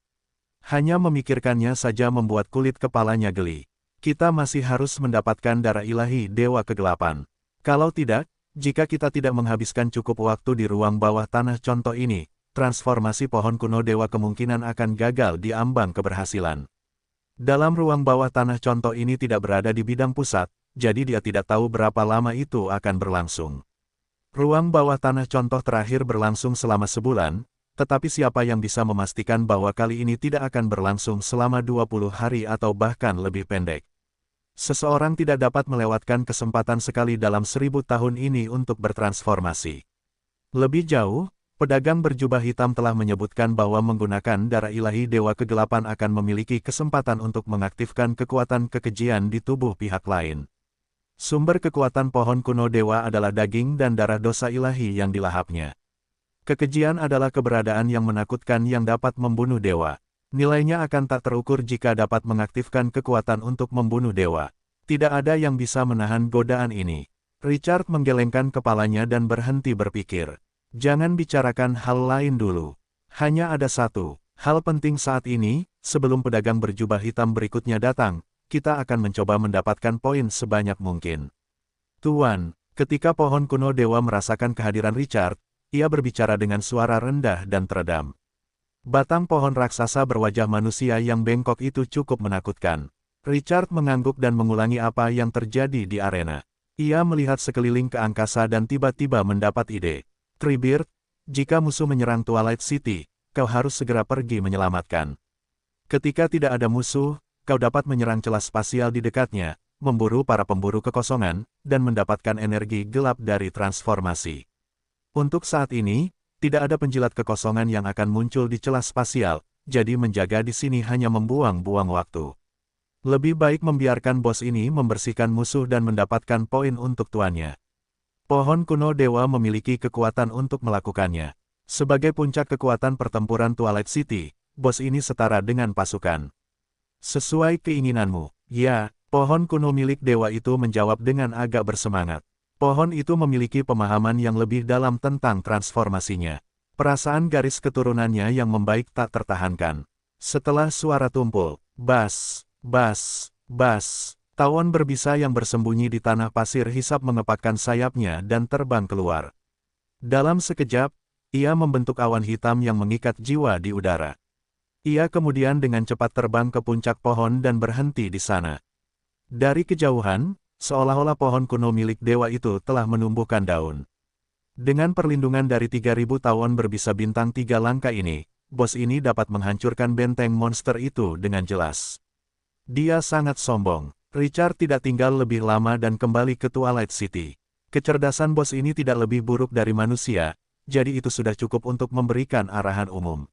Hanya memikirkannya saja membuat kulit kepalanya geli. kita masih harus mendapatkan darah ilahi Dewa Kegelapan. Kalau tidak, jika kita tidak menghabiskan cukup waktu di ruang bawah tanah contoh ini, transformasi pohon kuno dewa kemungkinan akan gagal di ambang keberhasilan. Dalam ruang bawah tanah contoh ini tidak berada di bidang pusat, jadi dia tidak tahu berapa lama itu akan berlangsung. Ruang bawah tanah contoh terakhir berlangsung selama sebulan, tetapi siapa yang bisa memastikan bahwa kali ini tidak akan berlangsung selama 20 hari atau bahkan lebih pendek. Seseorang tidak dapat melewatkan kesempatan sekali dalam 1000 tahun ini untuk bertransformasi. Lebih jauh, pedagang berjubah hitam telah menyebutkan bahwa menggunakan darah ilahi Dewa Kegelapan akan memiliki kesempatan untuk mengaktifkan kekuatan kekejian di tubuh pihak lain. Sumber kekuatan pohon kuno dewa adalah daging dan darah dosa ilahi yang dilahapnya. Kekejian adalah keberadaan yang menakutkan yang dapat membunuh dewa. Nilainya akan tak terukur jika dapat mengaktifkan kekuatan untuk membunuh dewa. Tidak ada yang bisa menahan godaan ini. Richard menggelengkan kepalanya dan berhenti berpikir. Jangan bicarakan hal lain dulu. Hanya ada satu hal penting saat ini, sebelum pedagang berjubah hitam berikutnya datang, kita akan mencoba mendapatkan poin sebanyak mungkin. Tuan, ketika pohon kuno dewa merasakan kehadiran Richard, ia berbicara dengan suara rendah dan teredam. Batang pohon raksasa berwajah manusia yang bengkok itu cukup menakutkan. Richard mengangguk dan mengulangi apa yang terjadi di arena. Ia melihat sekeliling ke angkasa dan tiba-tiba mendapat ide. Treebeard, jika musuh menyerang Twilight City, kau harus segera pergi menyelamatkan. Ketika tidak ada musuh, kau dapat menyerang celah spasial di dekatnya, memburu para pemburu kekosongan, dan mendapatkan energi gelap dari transformasi. Untuk saat ini, tidak ada penjilat kekosongan yang akan muncul di celah spasial, jadi menjaga di sini hanya membuang-buang waktu. Lebih baik membiarkan bos ini membersihkan musuh dan mendapatkan poin untuk tuannya. Pohon kuno dewa memiliki kekuatan untuk melakukannya. Sebagai puncak kekuatan pertempuran Twilight City, bos ini setara dengan pasukan. Sesuai keinginanmu, ya, pohon kuno milik dewa itu menjawab dengan agak bersemangat. Pohon itu memiliki pemahaman yang lebih dalam tentang transformasinya. Perasaan garis keturunannya yang membaik tak tertahankan. Setelah suara tumpul, bas, bas, bas, tawon berbisa yang bersembunyi di tanah pasir hisap mengepakkan sayapnya dan terbang keluar. Dalam sekejap, ia membentuk awan hitam yang mengikat jiwa di udara. Ia kemudian dengan cepat terbang ke puncak pohon dan berhenti di sana. Dari kejauhan, seolah-olah pohon kuno milik dewa itu telah menumbuhkan daun. Dengan perlindungan dari 3000 tawon berbisa bintang 3 langkah ini, bos ini dapat menghancurkan benteng monster itu dengan jelas. Dia sangat sombong. Richard tidak tinggal lebih lama dan kembali ke Twilight City. Kecerdasan bos ini tidak lebih buruk dari manusia, jadi itu sudah cukup untuk memberikan arahan umum.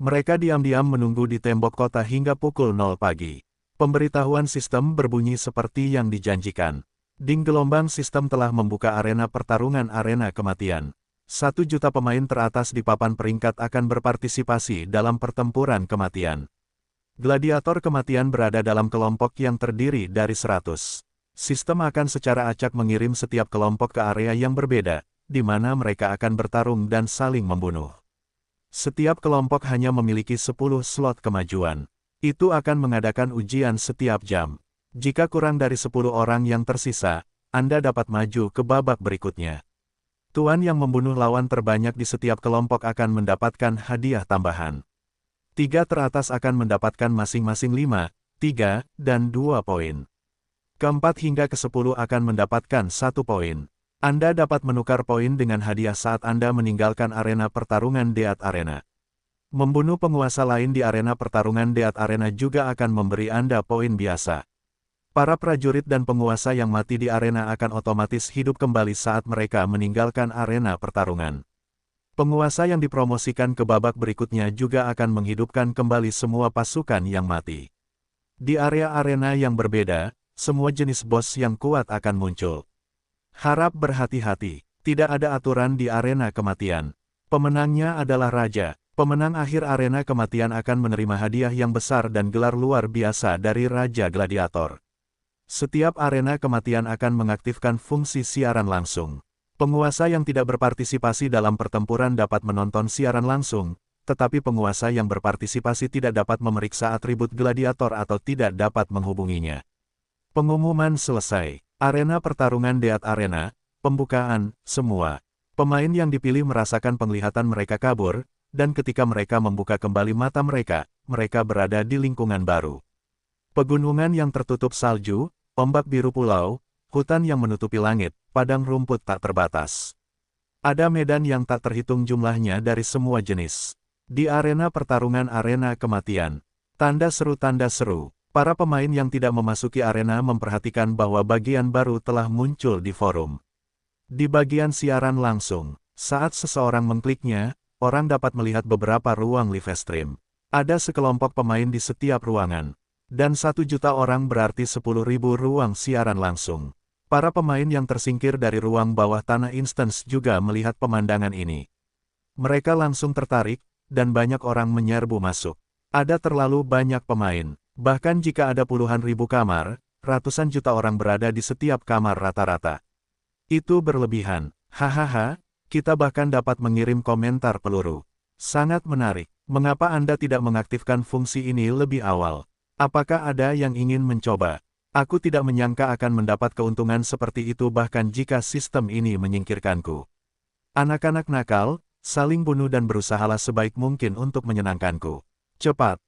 Mereka diam-diam menunggu di tembok kota hingga pukul 0 pagi. Pemberitahuan sistem berbunyi seperti yang dijanjikan. Ding gelombang sistem telah membuka arena pertarungan arena kematian. 1 juta pemain teratas di papan peringkat akan berpartisipasi dalam pertempuran kematian. Gladiator kematian berada dalam kelompok yang terdiri dari 100. Sistem akan secara acak mengirim setiap kelompok ke area yang berbeda, di mana mereka akan bertarung dan saling membunuh. Setiap kelompok hanya memiliki 10 slot kemajuan. Itu akan mengadakan ujian setiap jam. Jika kurang dari 10 orang yang tersisa, Anda dapat maju ke babak berikutnya. Tuan yang membunuh lawan terbanyak di setiap kelompok akan mendapatkan hadiah tambahan. 3 teratas akan mendapatkan masing-masing 5, 3, dan 2 poin. Keempat hingga ke-10 akan mendapatkan 1 poin. Anda dapat menukar poin dengan hadiah saat Anda meninggalkan arena pertarungan Death Arena. Membunuh penguasa lain di arena pertarungan Death Arena juga akan memberi Anda poin biasa. Para prajurit dan penguasa yang mati di arena akan otomatis hidup kembali saat mereka meninggalkan arena pertarungan. Penguasa yang dipromosikan ke babak berikutnya juga akan menghidupkan kembali semua pasukan yang mati. Di area arena yang berbeda, semua jenis bos yang kuat akan muncul. Harap berhati-hati, tidak ada aturan di arena kematian. Pemenangnya adalah raja. Pemenang akhir arena kematian akan menerima hadiah yang besar dan gelar luar biasa dari Raja Gladiator. Setiap arena kematian akan mengaktifkan fungsi siaran langsung. Penguasa yang tidak berpartisipasi dalam pertempuran dapat menonton siaran langsung, tetapi penguasa yang berpartisipasi tidak dapat memeriksa atribut gladiator atau tidak dapat menghubunginya. Pengumuman selesai. Arena pertarungan Death Arena, pembukaan, semua. Pemain yang dipilih merasakan penglihatan mereka kabur, dan ketika mereka membuka kembali mata mereka, mereka berada di lingkungan baru. Pegunungan yang tertutup salju, ombak biru pulau, hutan yang menutupi langit, padang rumput tak terbatas. Ada medan yang tak terhitung jumlahnya dari semua jenis. Di arena pertarungan arena kematian. Tanda seru, para pemain yang tidak memasuki arena memperhatikan bahwa bagian baru telah muncul di forum. Di bagian siaran langsung, saat seseorang mengkliknya, orang dapat melihat beberapa ruang live stream. Ada sekelompok pemain di setiap ruangan. Dan 1 juta orang berarti 10.000 ruang siaran langsung. Para pemain yang tersingkir dari ruang bawah tanah instance juga melihat pemandangan ini. Mereka langsung tertarik, dan banyak orang menyerbu masuk. Ada terlalu banyak pemain. Bahkan jika ada puluhan ribu kamar, ratusan juta orang berada di setiap kamar rata-rata. Itu berlebihan. Hahaha, kita bahkan dapat mengirim komentar peluru. Sangat menarik. Mengapa Anda tidak mengaktifkan fungsi ini lebih awal? Apakah ada yang ingin mencoba? Aku tidak menyangka akan mendapat keuntungan seperti itu bahkan jika sistem ini menyingkirkanku. Anak-anak nakal, saling bunuh dan berusahalah sebaik mungkin untuk menyenangkanku. Cepat,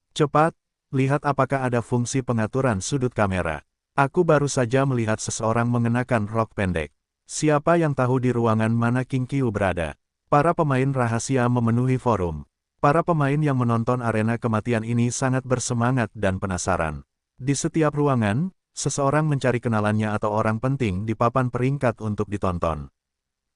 lihat apakah ada fungsi pengaturan sudut kamera. Aku baru saja melihat seseorang mengenakan rok pendek. Siapa yang tahu di ruangan mana King Qiu berada? Para pemain rahasia memenuhi forum. Para pemain yang menonton arena kematian ini sangat bersemangat dan penasaran. Di setiap ruangan, seseorang mencari kenalannya atau orang penting di papan peringkat untuk ditonton.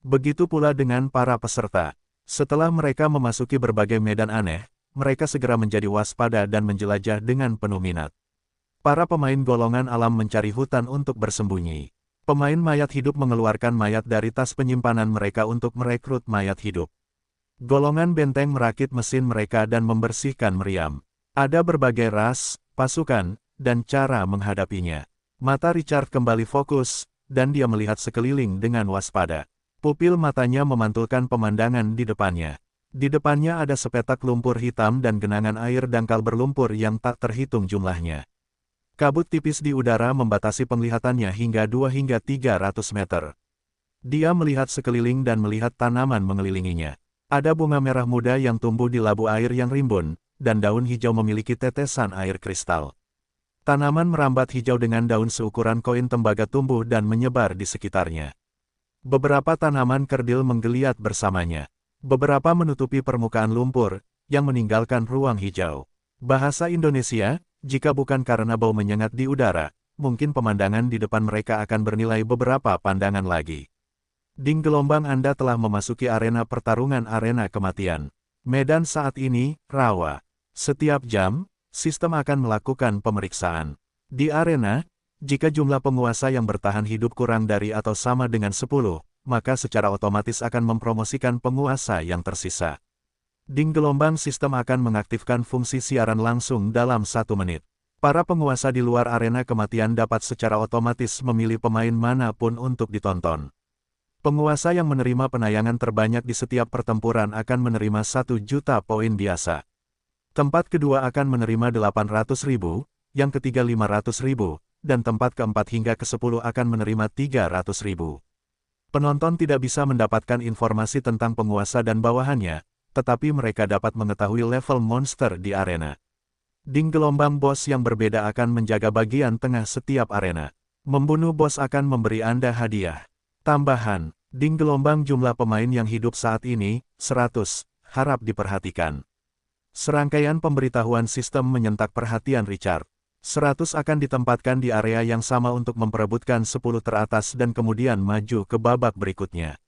Begitu pula dengan para peserta. Setelah mereka memasuki berbagai medan aneh, mereka segera menjadi waspada dan menjelajah dengan penuh minat. Para pemain golongan alam mencari hutan untuk bersembunyi. Pemain mayat hidup mengeluarkan mayat dari tas penyimpanan mereka untuk merekrut mayat hidup. Golongan benteng merakit mesin mereka dan membersihkan meriam. Ada berbagai ras, pasukan, dan cara menghadapinya. Mata Richard kembali fokus, dan dia melihat sekeliling dengan waspada. Pupil matanya memantulkan pemandangan di depannya. Di depannya ada sepetak lumpur hitam dan genangan air dangkal berlumpur yang tak terhitung jumlahnya. Kabut tipis di udara membatasi penglihatannya hingga 2 hingga 300 meter. Dia melihat sekeliling dan melihat tanaman mengelilinginya. Ada bunga merah muda yang tumbuh di labu air yang rimbun, dan daun hijau memiliki tetesan air kristal. Tanaman merambat hijau dengan daun seukuran koin tembaga tumbuh dan menyebar di sekitarnya. Beberapa tanaman kerdil menggeliat bersamanya. Beberapa menutupi permukaan lumpur, yang meninggalkan ruang hijau. Bahasa Indonesia, jika bukan karena bau menyengat di udara, mungkin pemandangan di depan mereka akan bernilai beberapa pandangan lagi. Ding gelombang Anda telah memasuki arena pertarungan arena kematian. Medan saat ini, rawa. Setiap jam, sistem akan melakukan pemeriksaan. Di arena, jika jumlah penguasa yang bertahan hidup kurang dari atau sama dengan 10, maka secara otomatis akan mempromosikan penguasa yang tersisa. Ding gelombang sistem akan mengaktifkan fungsi siaran langsung dalam 1 menit. Para penguasa di luar arena kematian dapat secara otomatis memilih pemain manapun untuk ditonton. Penguasa yang menerima penayangan terbanyak di setiap pertempuran akan menerima 1 juta poin biasa. Tempat kedua akan menerima 800.000, yang ketiga 500.000, dan tempat keempat hingga ke-10 akan menerima 300.000. Penonton tidak bisa mendapatkan informasi tentang penguasa dan bawahannya, tetapi mereka dapat mengetahui level monster di arena. Ding gelombang bos yang berbeda akan menjaga bagian tengah setiap arena. Membunuh bos akan memberi Anda hadiah. Tambahan, ding gelombang jumlah pemain yang hidup saat ini, 100, harap diperhatikan. Serangkaian pemberitahuan sistem menyentak perhatian Richard. 100 akan ditempatkan di area yang sama untuk memperebutkan 10 teratas dan kemudian maju ke babak berikutnya.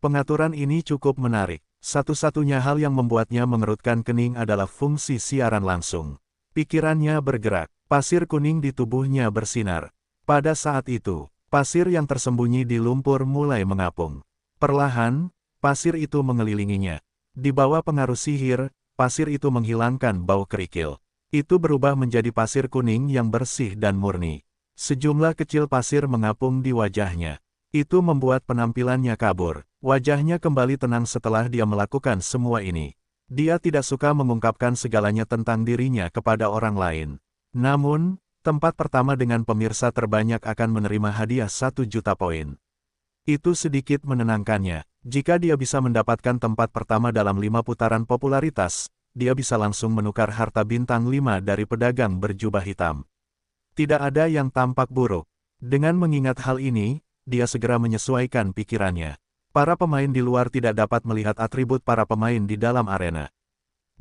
Pengaturan ini cukup menarik. Satu-satunya hal yang membuatnya mengerutkan kening adalah fungsi siaran langsung. Pikirannya bergerak, pasir kuning di tubuhnya bersinar. Pada saat itu, pasir yang tersembunyi di lumpur mulai mengapung. Perlahan, pasir itu mengelilinginya. Di bawah pengaruh sihir, pasir itu menghilangkan bau kerikil. Itu berubah menjadi pasir kuning yang bersih dan murni. Sejumlah kecil pasir mengapung di wajahnya. Itu membuat penampilannya kabur. Wajahnya kembali tenang setelah dia melakukan semua ini. Dia tidak suka mengungkapkan segalanya tentang dirinya kepada orang lain. Namun, Tempat pertama dengan pemirsa terbanyak akan menerima hadiah 1 juta poin. Itu sedikit menenangkannya. Jika dia bisa mendapatkan tempat pertama dalam 5 putaran popularitas, dia bisa langsung menukar harta bintang 5 dari pedagang berjubah hitam. Tidak ada yang tampak buruk. Dengan mengingat hal ini, dia segera menyesuaikan pikirannya. Para pemain di luar tidak dapat melihat atribut para pemain di dalam arena.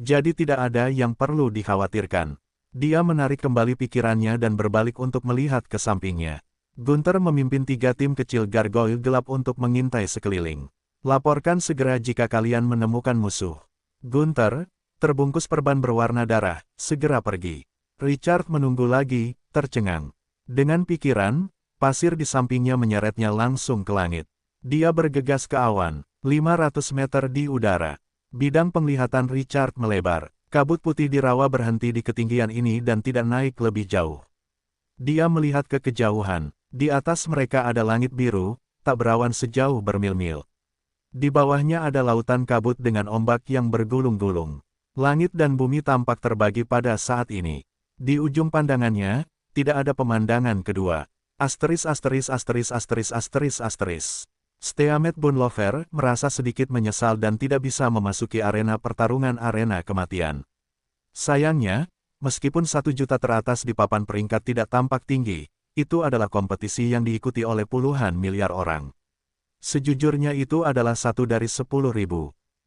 Jadi tidak ada yang perlu dikhawatirkan. Dia menarik kembali pikirannya dan berbalik untuk melihat ke sampingnya. Gunther memimpin 3 tim kecil gargoyle gelap untuk mengintai sekeliling. Laporkan segera jika kalian menemukan musuh. Gunther, terbungkus perban berwarna darah, segera pergi. Richard menunggu lagi, tercengang. Dengan pikiran, pasir di sampingnya menyeretnya langsung ke langit. Dia bergegas ke awan, 500 meter di udara. Bidang penglihatan Richard melebar. Kabut putih di rawa berhenti di ketinggian ini dan tidak naik lebih jauh. Dia melihat ke kejauhan. Di atas mereka ada langit biru, tak berawan sejauh bermil-mil. Di bawahnya ada lautan kabut dengan ombak yang bergulung-gulung. Langit dan bumi tampak terbagi pada saat ini. Di ujung pandangannya, tidak ada pemandangan kedua. Asteris asteris asteris asteris asteris asteris. Steamet Bonlover merasa sedikit menyesal dan tidak bisa memasuki arena pertarungan arena kematian. Sayangnya, meskipun 1 juta teratas di papan peringkat tidak tampak tinggi, itu adalah kompetisi yang diikuti oleh puluhan miliar orang. Sejujurnya itu adalah 1 dari 10.000.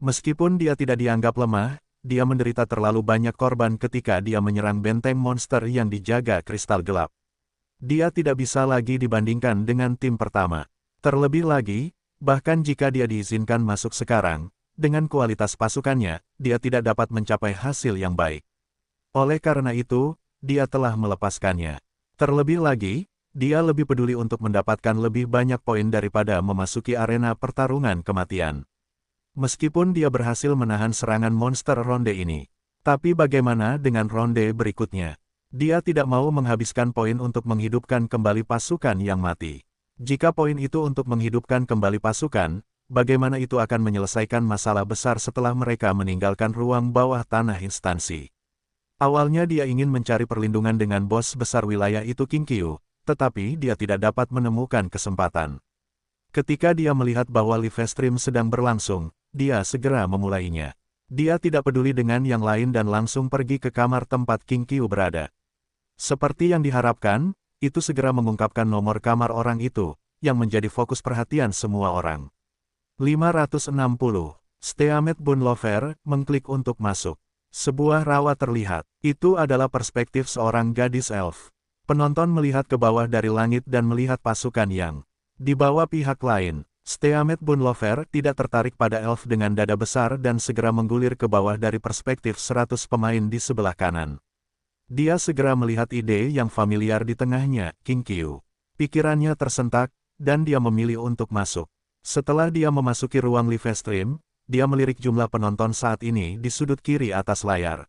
Meskipun dia tidak dianggap lemah, dia menderita terlalu banyak korban ketika dia menyerang benteng monster yang dijaga kristal gelap. Dia tidak bisa lagi dibandingkan dengan tim pertama. Terlebih lagi, bahkan jika dia diizinkan masuk sekarang, dengan kualitas pasukannya, dia tidak dapat mencapai hasil yang baik. Oleh karena itu, dia telah melepaskannya. Terlebih lagi, dia lebih peduli untuk mendapatkan lebih banyak poin daripada memasuki arena pertarungan kematian. Meskipun dia berhasil menahan serangan monster ronde ini. Tapi bagaimana dengan ronde berikutnya? Dia tidak mau menghabiskan poin untuk menghidupkan kembali pasukan yang mati. Jika poin itu untuk menghidupkan kembali pasukan, bagaimana itu akan menyelesaikan masalah besar setelah mereka meninggalkan ruang bawah tanah instansi? Awalnya dia ingin mencari perlindungan dengan bos besar wilayah itu Kinkyu, tetapi dia tidak dapat menemukan kesempatan. Ketika dia melihat bahwa live stream sedang berlangsung, dia segera memulainya. Dia tidak peduli dengan yang lain dan langsung pergi ke kamar tempat Kinkyu berada. Seperti yang diharapkan, itu segera mengungkapkan nomor kamar orang itu, yang menjadi fokus perhatian semua orang. 560. Steamet Bonlover mengklik untuk masuk. Sebuah rawa terlihat. Itu adalah perspektif seorang gadis elf. Penonton melihat ke bawah dari langit dan melihat pasukan yang di bawah pihak lain. Steamet Bonlover tidak tertarik pada elf dengan dada besar dan segera menggulir ke bawah dari perspektif 100 pemain di sebelah kanan. Dia segera melihat ide yang familiar di tengahnya, Kinkyu. Pikirannya tersentak, dan dia memilih untuk masuk. Setelah dia memasuki ruang live stream, dia melirik jumlah penonton saat ini di sudut kiri atas layar.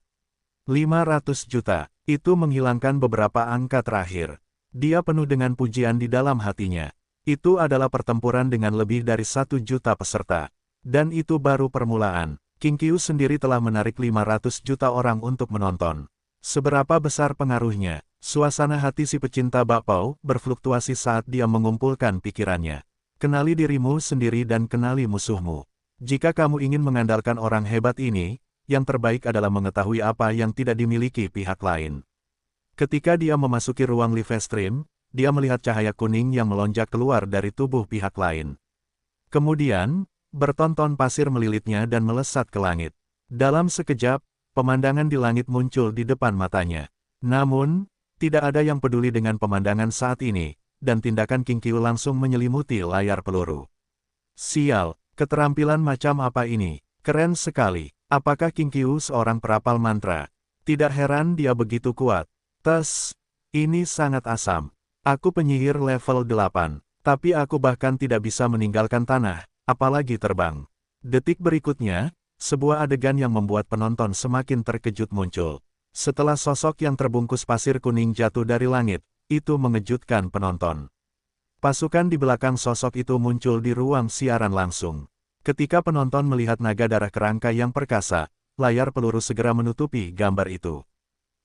500 juta, itu menghilangkan beberapa angka terakhir. Dia penuh dengan pujian di dalam hatinya. Itu adalah pertempuran dengan lebih dari 1 juta peserta. Dan itu baru permulaan. Kinkyu sendiri telah menarik 500 juta orang untuk menonton. Seberapa besar pengaruhnya, suasana hati si pecinta bakpao berfluktuasi saat dia mengumpulkan pikirannya. Kenali dirimu sendiri dan kenali musuhmu. Jika kamu ingin mengandalkan orang hebat ini, yang terbaik adalah mengetahui apa yang tidak dimiliki pihak lain. Ketika dia memasuki ruang live stream, dia melihat cahaya kuning yang melonjak keluar dari tubuh pihak lain. Kemudian, bertonton pasir melilitnya dan melesat ke langit. Dalam sekejap, pemandangan di langit muncul di depan matanya. Namun, tidak ada yang peduli dengan pemandangan saat ini, dan tindakan Kinkyu langsung menyelimuti layar peluru. Sial, keterampilan macam apa ini? Keren sekali. Apakah Kinkyu seorang perapal mantra? Tidak heran dia begitu kuat. Tes, ini sangat asam. Aku penyihir level 8, tapi aku bahkan tidak bisa meninggalkan tanah, apalagi terbang. Detik berikutnya, sebuah adegan yang membuat penonton semakin terkejut muncul. Setelah sosok yang terbungkus pasir kuning jatuh dari langit, itu mengejutkan penonton. Pasukan di belakang sosok itu muncul di ruang siaran langsung. Ketika penonton melihat naga darah kerangka yang perkasa, layar peluru segera menutupi gambar itu.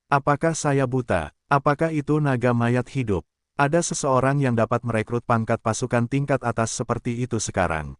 Apakah saya buta? Apakah itu naga mayat hidup? Ada seseorang yang dapat merekrut pangkat pasukan tingkat atas seperti itu sekarang.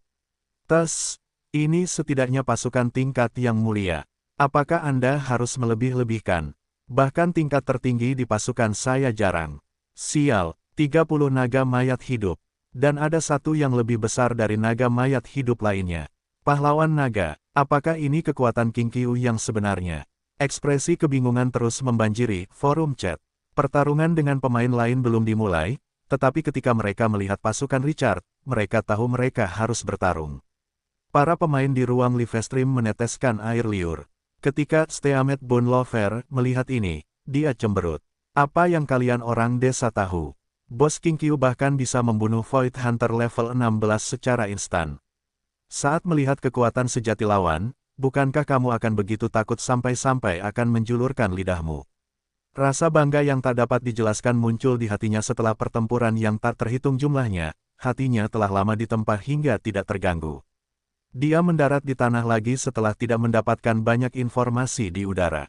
Tes, ini setidaknya pasukan tingkat yang mulia. Apakah Anda harus melebih-lebihkan? Bahkan tingkat tertinggi di pasukan saya jarang. Sial, 30 naga mayat hidup. Dan ada satu yang lebih besar dari naga mayat hidup lainnya. Pahlawan naga, apakah ini kekuatan King Qiu yang sebenarnya? Ekspresi kebingungan terus membanjiri forum chat. Pertarungan dengan pemain lain belum dimulai, tetapi ketika mereka melihat pasukan Richard, mereka tahu mereka harus bertarung. Para pemain di ruang live stream meneteskan air liur. Ketika Steamet Bonlover melihat ini, dia cemberut. Apa yang kalian orang desa tahu? Bos King Qiu bahkan bisa membunuh Void Hunter level 16 secara instan. Saat melihat kekuatan sejati lawan, bukankah kamu akan begitu takut sampai-sampai akan menjulurkan lidahmu? Rasa bangga yang tak dapat dijelaskan muncul di hatinya setelah pertempuran yang tak terhitung jumlahnya, hatinya telah lama ditempa hingga tidak terganggu. Dia mendarat di tanah lagi setelah tidak mendapatkan banyak informasi di udara.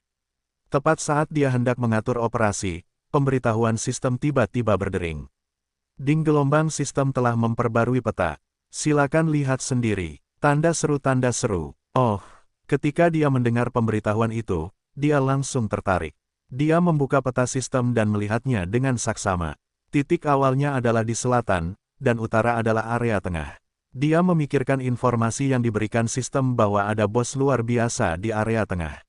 Tepat saat dia hendak mengatur operasi, pemberitahuan sistem tiba-tiba berdering. Ding, gelombang sistem telah memperbarui peta. Silakan lihat sendiri. Tanda seru. Oh, ketika dia mendengar pemberitahuan itu, dia langsung tertarik. Dia membuka peta sistem dan melihatnya dengan saksama. Titik awalnya adalah di selatan, dan utara adalah area tengah. Dia memikirkan informasi yang diberikan sistem bahwa ada bos luar biasa di area tengah.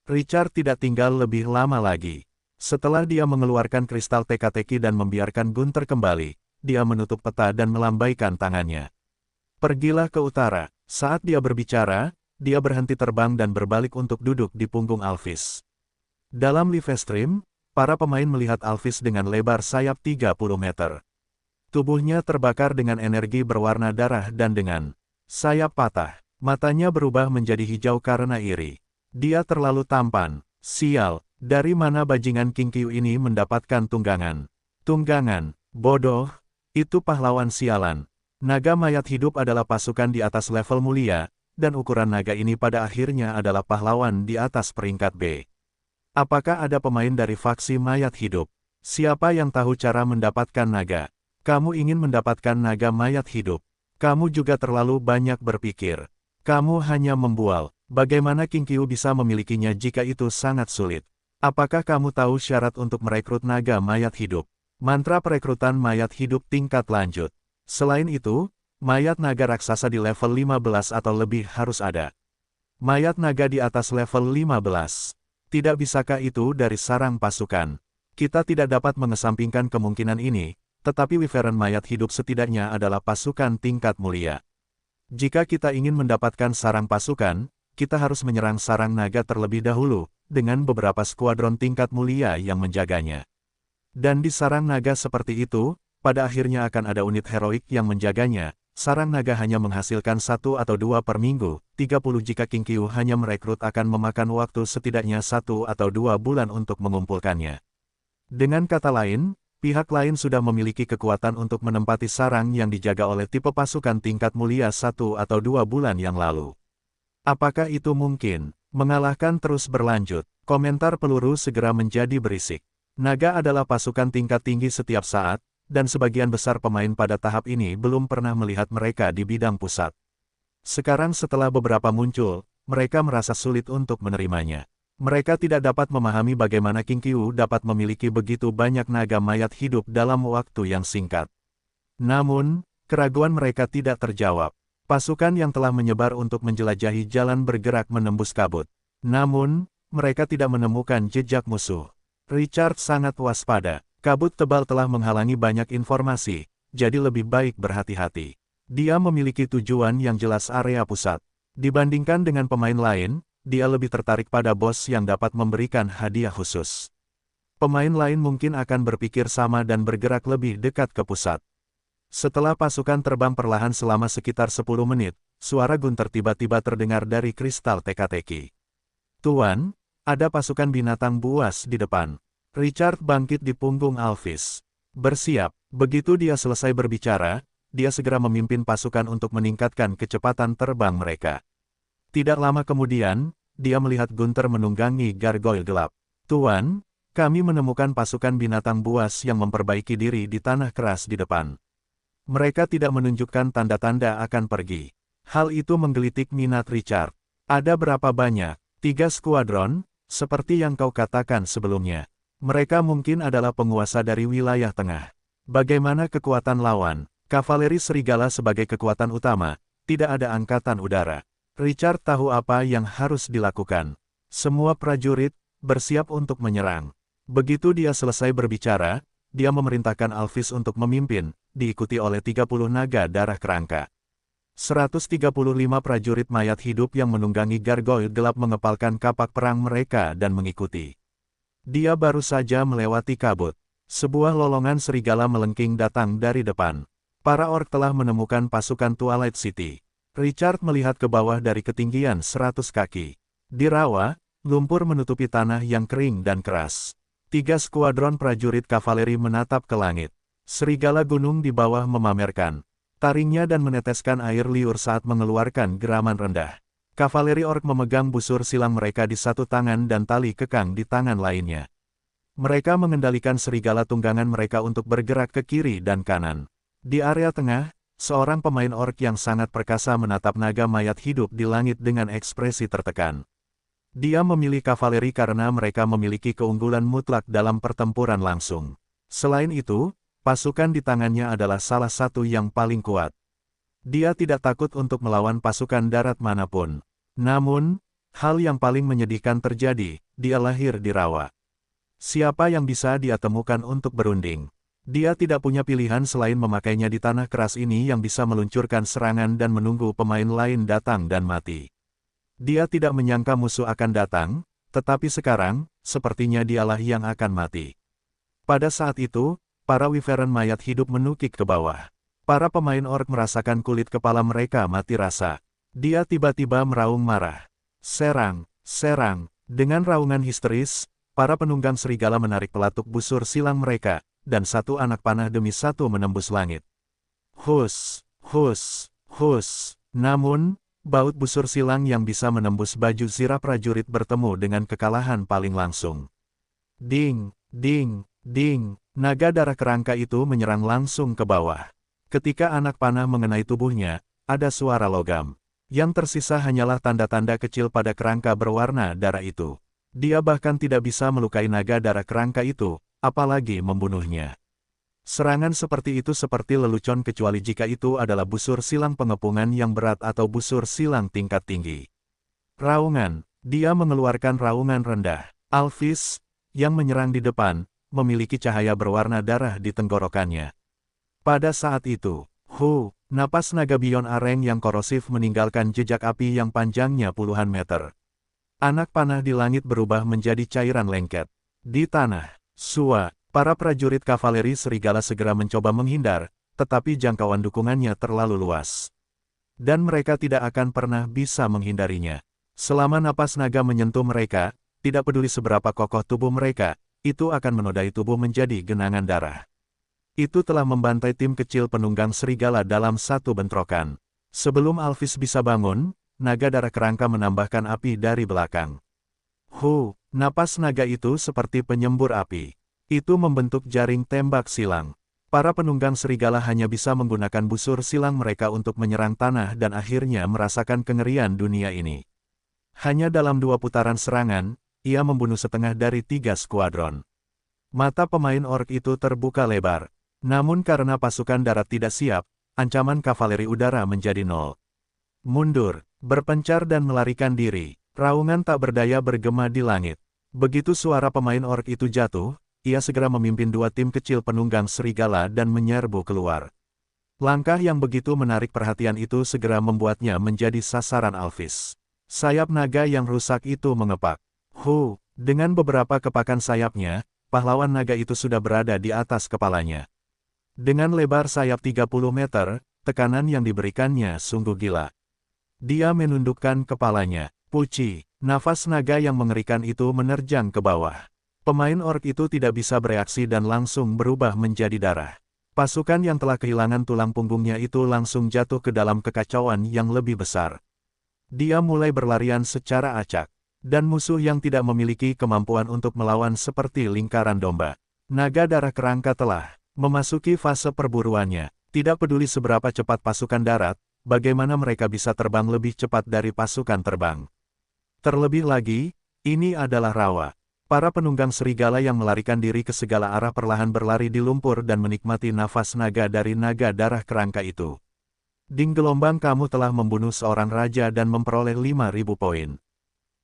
Richard tidak tinggal lebih lama lagi. Setelah dia mengeluarkan kristal teka-teki dan membiarkan Gunther kembali, dia menutup peta dan melambaikan tangannya. Pergilah ke utara. Saat dia berbicara, dia berhenti terbang dan berbalik untuk duduk di punggung Alphys. Dalam live stream, para pemain melihat Alphys dengan lebar sayap 30 meter. Tubuhnya terbakar dengan energi berwarna darah dan dengan sayap patah. Matanya berubah menjadi hijau karena iri. Dia terlalu tampan. Sial, dari mana bajingan King Qiu ini mendapatkan tunggangan? Tunggangan, bodoh, itu pahlawan sialan. Naga mayat hidup adalah pasukan di atas level mulia, dan ukuran naga ini pada akhirnya adalah pahlawan di atas peringkat B. Apakah ada pemain dari faksi mayat hidup? Siapa yang tahu cara mendapatkan naga? Kamu ingin mendapatkan naga mayat hidup? Kamu juga terlalu banyak berpikir. Kamu hanya membual. Bagaimana King Qiu bisa memilikinya jika itu sangat sulit? Apakah kamu tahu syarat untuk merekrut naga mayat hidup? Mantra perekrutan mayat hidup tingkat lanjut. Selain itu, mayat naga raksasa di level 15 atau lebih harus ada. Mayat naga di atas level 15. Tidak bisakah itu dari sarang pasukan? Kita tidak dapat mengesampingkan kemungkinan ini, tetapi Wyvern mayat hidup setidaknya adalah pasukan tingkat mulia. Jika kita ingin mendapatkan sarang pasukan, kita harus menyerang sarang naga terlebih dahulu, dengan beberapa skuadron tingkat mulia yang menjaganya. Dan di sarang naga seperti itu, pada akhirnya akan ada unit heroik yang menjaganya. Sarang naga hanya menghasilkan 1 atau 2 per minggu, 30 jika King Qiu hanya merekrut akan memakan waktu setidaknya 1 atau 2 bulan untuk mengumpulkannya. Dengan kata lain, pihak lain sudah memiliki kekuatan untuk menempati sarang yang dijaga oleh tipe pasukan tingkat mulia 1 atau 2 bulan yang lalu. Apakah itu mungkin? Mengalahkan terus berlanjut. Komentar peluru segera menjadi berisik. Naga adalah pasukan tingkat tinggi setiap saat, dan sebagian besar pemain pada tahap ini belum pernah melihat mereka di bidang pusat. Sekarang setelah beberapa muncul, mereka merasa sulit untuk menerimanya. Mereka tidak dapat memahami bagaimana King Qiu dapat memiliki begitu banyak naga mayat hidup dalam waktu yang singkat. Namun, keraguan mereka tidak terjawab. Pasukan yang telah menyebar untuk menjelajahi jalan bergerak menembus kabut. Namun, mereka tidak menemukan jejak musuh. Richard sangat waspada. Kabut tebal telah menghalangi banyak informasi, jadi lebih baik berhati-hati. Dia memiliki tujuan yang jelas area pusat. Dibandingkan dengan pemain lain, dia lebih tertarik pada bos yang dapat memberikan hadiah khusus. Pemain lain mungkin akan berpikir sama dan bergerak lebih dekat ke pusat. Setelah pasukan terbang perlahan selama sekitar 10 menit, suara Gunther tiba-tiba terdengar dari kristal teka-teki. Tuan, ada pasukan binatang buas di depan. Richard bangkit di punggung Alphys. Bersiap, begitu dia selesai berbicara, dia segera memimpin pasukan untuk meningkatkan kecepatan terbang mereka. Tidak lama kemudian, dia melihat Gunther menunggangi gargoyle gelap. Tuan, Kami menemukan pasukan binatang buas yang memperbaiki diri di tanah keras di depan. Mereka tidak menunjukkan tanda-tanda akan pergi. Hal itu menggelitik minat Richard. Ada berapa banyak? 3 skuadron, seperti yang kau katakan sebelumnya. Mereka mungkin adalah penguasa dari wilayah tengah. Bagaimana kekuatan lawan? Kavaleri serigala sebagai kekuatan utama, tidak ada angkatan udara. Richard tahu apa yang harus dilakukan. Semua prajurit bersiap untuk menyerang. Begitu dia selesai berbicara, dia memerintahkan Alphys untuk memimpin, diikuti oleh 30 naga darah kerangka. 135 prajurit mayat hidup yang menunggangi gargoyle gelap mengepalkan kapak perang mereka dan mengikuti. Dia baru saja melewati kabut. Sebuah lolongan serigala melengking datang dari depan. Para orc telah menemukan pasukan Twilight City. Richard melihat ke bawah dari ketinggian 100 kaki. Di rawa, lumpur menutupi tanah yang kering dan keras. 3 skuadron prajurit kavaleri menatap ke langit. Serigala gunung di bawah memamerkan taringnya dan meneteskan air liur saat mengeluarkan geraman rendah. Kavaleri orc memegang busur silang mereka di satu tangan dan tali kekang di tangan lainnya. Mereka mengendalikan serigala tunggangan mereka untuk bergerak ke kiri dan kanan. Di area tengah, seorang pemain orc yang sangat perkasa menatap naga mayat hidup di langit dengan ekspresi tertekan. Dia memilih kavaleri karena mereka memiliki keunggulan mutlak dalam pertempuran langsung. Selain itu, pasukan di tangannya adalah salah satu yang paling kuat. Dia tidak takut untuk melawan pasukan darat manapun. Namun, hal yang paling menyedihkan terjadi, dia lahir di rawa. Siapa yang bisa dia temukan untuk berunding? Dia tidak punya pilihan selain memakainya di tanah keras ini yang bisa meluncurkan serangan dan menunggu pemain lain datang dan mati. Dia tidak menyangka musuh akan datang, tetapi sekarang, sepertinya dialah yang akan mati. Pada saat itu, para wyvern mayat hidup menukik ke bawah. Para pemain orc merasakan kulit kepala mereka mati rasa. Dia tiba-tiba meraung marah. Serang, serang. Dengan raungan histeris, para penunggang serigala menarik pelatuk busur silang mereka, dan satu anak panah demi satu menembus langit. Hus, hus, hus. Namun, baut busur silang yang bisa menembus baju zirah prajurit bertemu dengan kekalahan paling langsung. Ding, ding, ding. Naga darah kerangka itu menyerang langsung ke bawah. Ketika anak panah mengenai tubuhnya, ada suara logam. Yang tersisa hanyalah tanda-tanda kecil pada kerangka berwarna darah itu. Dia bahkan tidak bisa melukai naga darah kerangka itu, apalagi membunuhnya. Serangan seperti itu seperti lelucon kecuali jika itu adalah busur silang pengepungan yang berat atau busur silang tingkat tinggi. Raungan, dia mengeluarkan raungan rendah. Alphys, yang menyerang di depan, memiliki cahaya berwarna darah di tenggorokannya. Pada saat itu, napas naga Bion Areng yang korosif meninggalkan jejak api yang panjangnya puluhan meter. Anak panah di langit berubah menjadi cairan lengket. Di tanah, para prajurit kavaleri serigala segera mencoba menghindar, tetapi jangkauan dukungannya terlalu luas. Dan mereka tidak akan pernah bisa menghindarinya. Selama napas naga menyentuh mereka, tidak peduli seberapa kokoh tubuh mereka, itu akan menodai tubuh menjadi genangan darah. Itu telah membantai tim kecil penunggang serigala dalam satu bentrokan. Sebelum Alphys bisa bangun, naga darah kerangka menambahkan api dari belakang. Napas naga itu seperti penyembur api. Itu membentuk jaring tembak silang. Para penunggang serigala hanya bisa menggunakan busur silang mereka untuk menyerang tanah dan akhirnya merasakan kengerian dunia ini. Hanya dalam 2 putaran serangan, ia membunuh setengah dari 3 skuadron. Mata pemain orc itu terbuka lebar. Namun karena pasukan darat tidak siap, ancaman kavaleri udara menjadi 0. Mundur, berpencar dan melarikan diri. Raungan tak berdaya bergema di langit. Begitu suara pemain orc itu jatuh, ia segera memimpin 2 tim kecil penunggang serigala dan menyerbu keluar. Langkah yang begitu menarik perhatian itu segera membuatnya menjadi sasaran Alphys. Sayap naga yang rusak itu mengepak. Dengan beberapa kepakan sayapnya, pahlawan naga itu sudah berada di atas kepalanya. Dengan lebar sayap 30 meter, tekanan yang diberikannya sungguh gila. Dia menundukkan kepalanya. Puci, nafas naga yang mengerikan itu menerjang ke bawah. Pemain orc itu tidak bisa bereaksi dan langsung berubah menjadi darah. Pasukan yang telah kehilangan tulang punggungnya itu langsung jatuh ke dalam kekacauan yang lebih besar. Dia mulai berlarian secara acak. Dan musuh yang tidak memiliki kemampuan untuk melawan seperti lingkaran domba. Naga darah kerangka telah memasuki fase perburuannya. Tidak peduli seberapa cepat pasukan darat, bagaimana mereka bisa terbang lebih cepat dari pasukan terbang. Terlebih lagi, ini adalah rawa. Para penunggang serigala yang melarikan diri ke segala arah perlahan berlari di lumpur dan menikmati nafas naga dari naga darah kerangka itu. Ding gelombang, kamu telah membunuh seorang raja dan memperoleh 5.000 poin.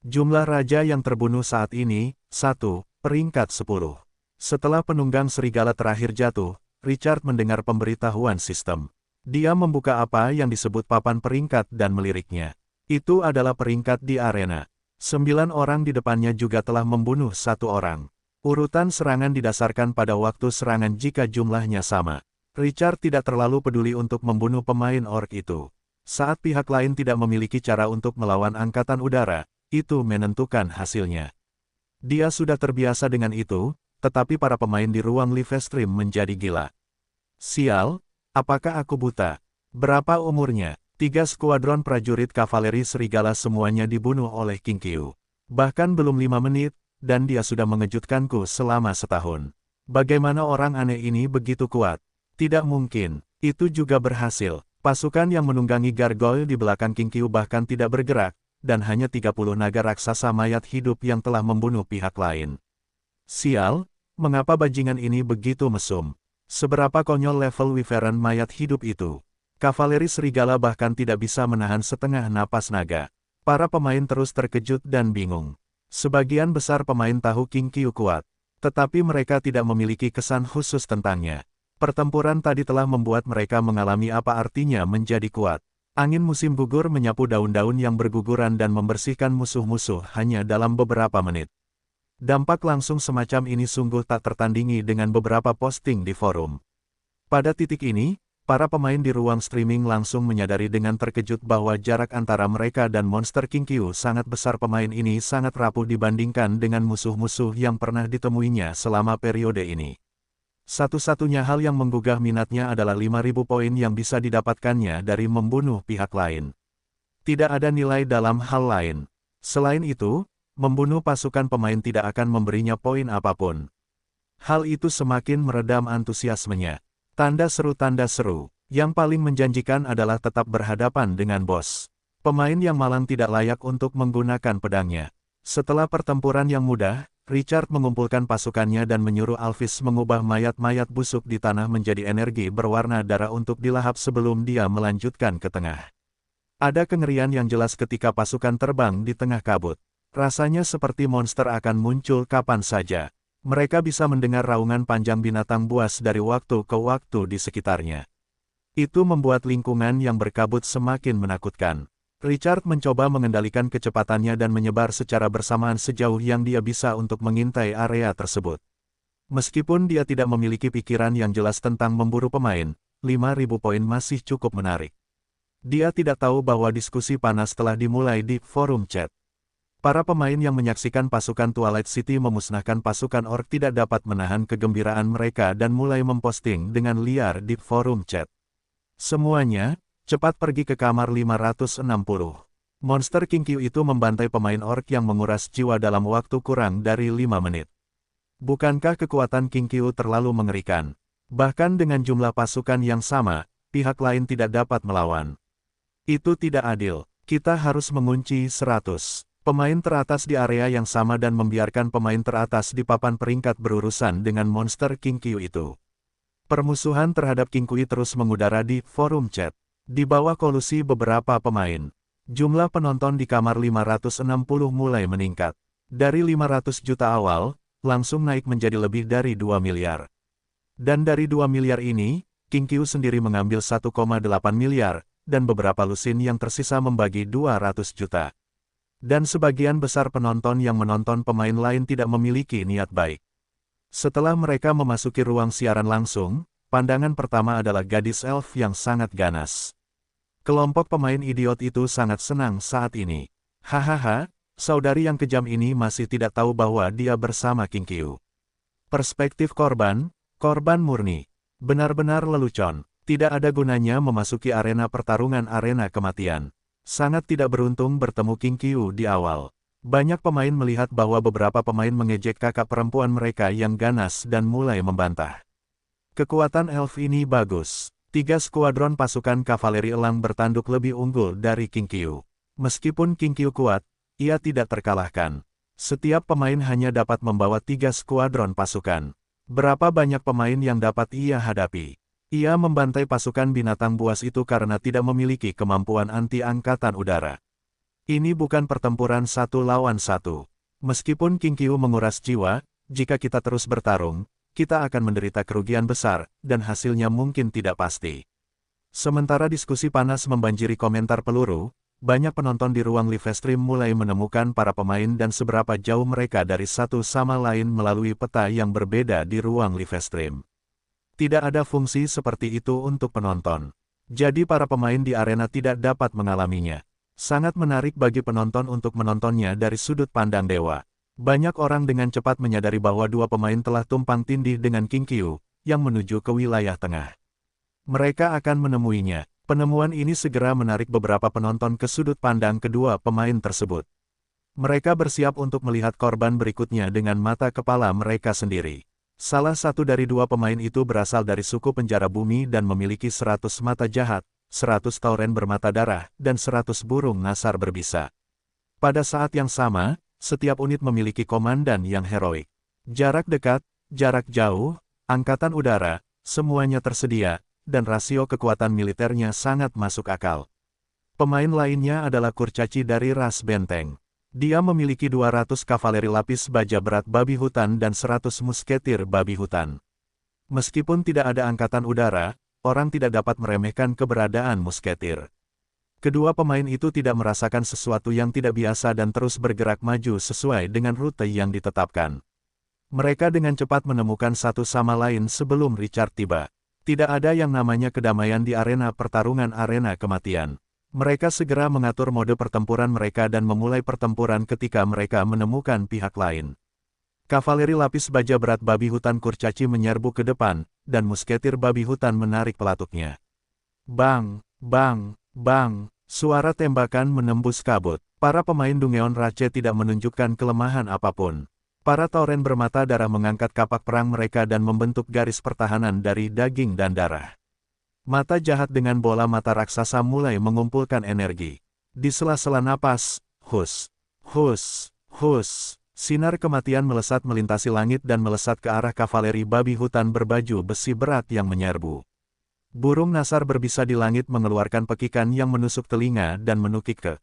Jumlah raja yang terbunuh saat ini, 1, peringkat 10. Setelah penunggang serigala terakhir jatuh, Richard mendengar pemberitahuan sistem. Dia membuka apa yang disebut papan peringkat dan meliriknya. Itu adalah peringkat di arena. 9 orang di depannya juga telah membunuh 1 orang. Urutan serangan didasarkan pada waktu serangan jika jumlahnya sama. Richard tidak terlalu peduli untuk membunuh pemain orc itu. Saat pihak lain tidak memiliki cara untuk melawan angkatan udara, itu menentukan hasilnya. Dia sudah terbiasa dengan itu, tetapi para pemain di ruang live stream menjadi gila. Sial, apakah aku buta? Berapa umurnya? 3 skuadron prajurit kavaleri serigala semuanya dibunuh oleh King Qiu. Bahkan belum 5 menit, dan dia sudah mengejutkanku selama setahun. Bagaimana orang aneh ini begitu kuat? Tidak mungkin, itu juga berhasil. Pasukan yang menunggangi gargoyle di belakang King Qiu bahkan tidak bergerak, dan hanya 30 naga raksasa mayat hidup yang telah membunuh pihak lain. Sial, mengapa bajingan ini begitu mesum? Seberapa konyol level wyvern mayat hidup itu? Kavaleri serigala bahkan tidak bisa menahan setengah napas naga. Para pemain terus terkejut dan bingung. Sebagian besar pemain tahu King Qiu kuat, tetapi mereka tidak memiliki kesan khusus tentangnya. Pertempuran tadi telah membuat mereka mengalami apa artinya menjadi kuat. Angin musim gugur menyapu daun-daun yang berguguran dan membersihkan musuh-musuh hanya dalam beberapa menit. Dampak langsung semacam ini sungguh tak tertandingi dengan beberapa posting di forum. Pada titik ini, para pemain di ruang streaming langsung menyadari dengan terkejut bahwa jarak antara mereka dan monster King Qiu sangat besar. Pemain ini sangat rapuh dibandingkan dengan musuh-musuh yang pernah ditemuinya selama periode ini. Satu-satunya hal yang menggugah minatnya adalah 5.000 poin yang bisa didapatkannya dari membunuh pihak lain. Tidak ada nilai dalam hal lain. Selain itu, membunuh pasukan pemain tidak akan memberinya poin apapun. Hal itu semakin meredam antusiasmenya. Tanda seru. Yang paling menjanjikan adalah tetap berhadapan dengan bos. Pemain yang malang tidak layak untuk menggunakan pedangnya. Setelah pertempuran yang mudah, Richard mengumpulkan pasukannya dan menyuruh Alvis mengubah mayat-mayat busuk di tanah menjadi energi berwarna darah untuk dilahap sebelum dia melanjutkan ke tengah. Ada kengerian yang jelas ketika pasukan terbang di tengah kabut. Rasanya seperti monster akan muncul kapan saja. Mereka bisa mendengar raungan panjang binatang buas dari waktu ke waktu di sekitarnya. Itu membuat lingkungan yang berkabut semakin menakutkan. Richard mencoba mengendalikan kecepatannya dan menyebar secara bersamaan sejauh yang dia bisa untuk mengintai area tersebut. Meskipun dia tidak memiliki pikiran yang jelas tentang memburu pemain, 5.000 poin masih cukup menarik. Dia tidak tahu bahwa diskusi panas telah dimulai di forum chat. Para pemain yang menyaksikan pasukan Twilight City memusnahkan pasukan orc tidak dapat menahan kegembiraan mereka dan mulai memposting dengan liar di forum chat. Semuanya, cepat pergi ke kamar 560. Monster King Qiu itu membantai pemain orc yang menguras jiwa dalam waktu kurang dari 5 menit. Bukankah kekuatan King Qiu terlalu mengerikan? Bahkan dengan jumlah pasukan yang sama, pihak lain tidak dapat melawan. Itu tidak adil. Kita harus mengunci 100 pemain teratas di area yang sama dan membiarkan pemain teratas di papan peringkat berurusan dengan monster King Qiu itu. Permusuhan terhadap King Qiu terus mengudara di forum chat. Di bawah kolusi beberapa pemain, jumlah penonton di kamar 560 mulai meningkat. Dari 500 juta awal, langsung naik menjadi lebih dari 2 miliar. Dan dari 2 miliar ini, King Qiu sendiri mengambil 1,8 miliar, dan beberapa lusin yang tersisa membagi 200 juta. Dan sebagian besar penonton yang menonton pemain lain tidak memiliki niat baik. Setelah mereka memasuki ruang siaran langsung, pandangan pertama adalah gadis elf yang sangat ganas. Kelompok pemain idiot itu sangat senang saat ini. Hahaha, saudari yang kejam ini masih tidak tahu bahwa dia bersama King Qiu. Perspektif korban murni. Benar-benar lelucon. Tidak ada gunanya memasuki arena pertarungan arena kematian. Sangat tidak beruntung bertemu King Qiu di awal. Banyak pemain melihat bahwa beberapa pemain mengejek kakak perempuan mereka yang ganas dan mulai membantah. Kekuatan elf ini bagus. 3 skuadron pasukan kavaleri elang bertanduk lebih unggul dari King Qiu. Meskipun King Qiu kuat, ia tidak terkalahkan. Setiap pemain hanya dapat membawa 3 skuadron pasukan. Berapa banyak pemain yang dapat ia hadapi? Ia membantai pasukan binatang buas itu karena tidak memiliki kemampuan anti-angkatan udara. Ini bukan pertempuran 1 lawan 1. Meskipun King Qiu menguras jiwa, jika kita terus bertarung, kita akan menderita kerugian besar, dan hasilnya mungkin tidak pasti. Sementara diskusi panas membanjiri komentar peluru, banyak penonton di ruang live stream mulai menemukan para pemain dan seberapa jauh mereka dari satu sama lain melalui peta yang berbeda di ruang live stream. Tidak ada fungsi seperti itu untuk penonton. Jadi para pemain di arena tidak dapat mengalaminya. Sangat menarik bagi penonton untuk menontonnya dari sudut pandang dewa. Banyak orang dengan cepat menyadari bahwa 2 pemain telah tumpang tindih dengan King Qiu, yang menuju ke wilayah tengah. Mereka akan menemuinya. Penemuan ini segera menarik beberapa penonton ke sudut pandang kedua pemain tersebut. Mereka bersiap untuk melihat korban berikutnya dengan mata kepala mereka sendiri. Salah satu dari 2 pemain itu berasal dari suku penjara bumi dan memiliki 100 mata jahat, 100 tauren bermata darah, dan 100 burung nasar berbisa. Pada saat yang sama, setiap unit memiliki komandan yang heroik. Jarak dekat, jarak jauh, angkatan udara, semuanya tersedia, dan rasio kekuatan militernya sangat masuk akal. Pemain lainnya adalah kurcaci dari ras benteng. Dia memiliki 200 kavaleri lapis baja berat babi hutan dan 100 musketir babi hutan. Meskipun tidak ada angkatan udara, orang tidak dapat meremehkan keberadaan musketir. Kedua pemain itu tidak merasakan sesuatu yang tidak biasa dan terus bergerak maju sesuai dengan rute yang ditetapkan. Mereka dengan cepat menemukan satu sama lain sebelum Richard tiba. Tidak ada yang namanya kedamaian di arena pertarungan arena kematian. Mereka segera mengatur mode pertempuran mereka dan memulai pertempuran ketika mereka menemukan pihak lain. Kavaleri lapis baja berat babi hutan kurcaci menyerbu ke depan, dan musketir babi hutan menarik pelatuknya. Bang, bang, bang, suara tembakan menembus kabut. Para pemain Dungeon Rache tidak menunjukkan kelemahan apapun. Para tauren bermata darah mengangkat kapak perang mereka dan membentuk garis pertahanan dari daging dan darah. Mata jahat dengan bola mata raksasa mulai mengumpulkan energi. Di sela-sela napas, hus, hus, hus, sinar kematian melesat melintasi langit dan melesat ke arah kavaleri babi hutan berbaju besi berat yang menyerbu. Burung nasar berbisa di langit mengeluarkan pekikan yang menusuk telinga dan menukik ke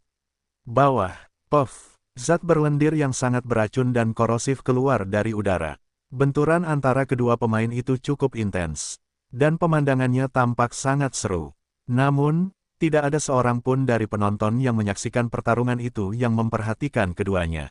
bawah. Puff, zat berlendir yang sangat beracun dan korosif keluar dari udara. Benturan antara kedua pemain itu cukup intens. Dan pemandangannya tampak sangat seru. Namun, tidak ada seorang pun dari penonton yang menyaksikan pertarungan itu yang memperhatikan keduanya.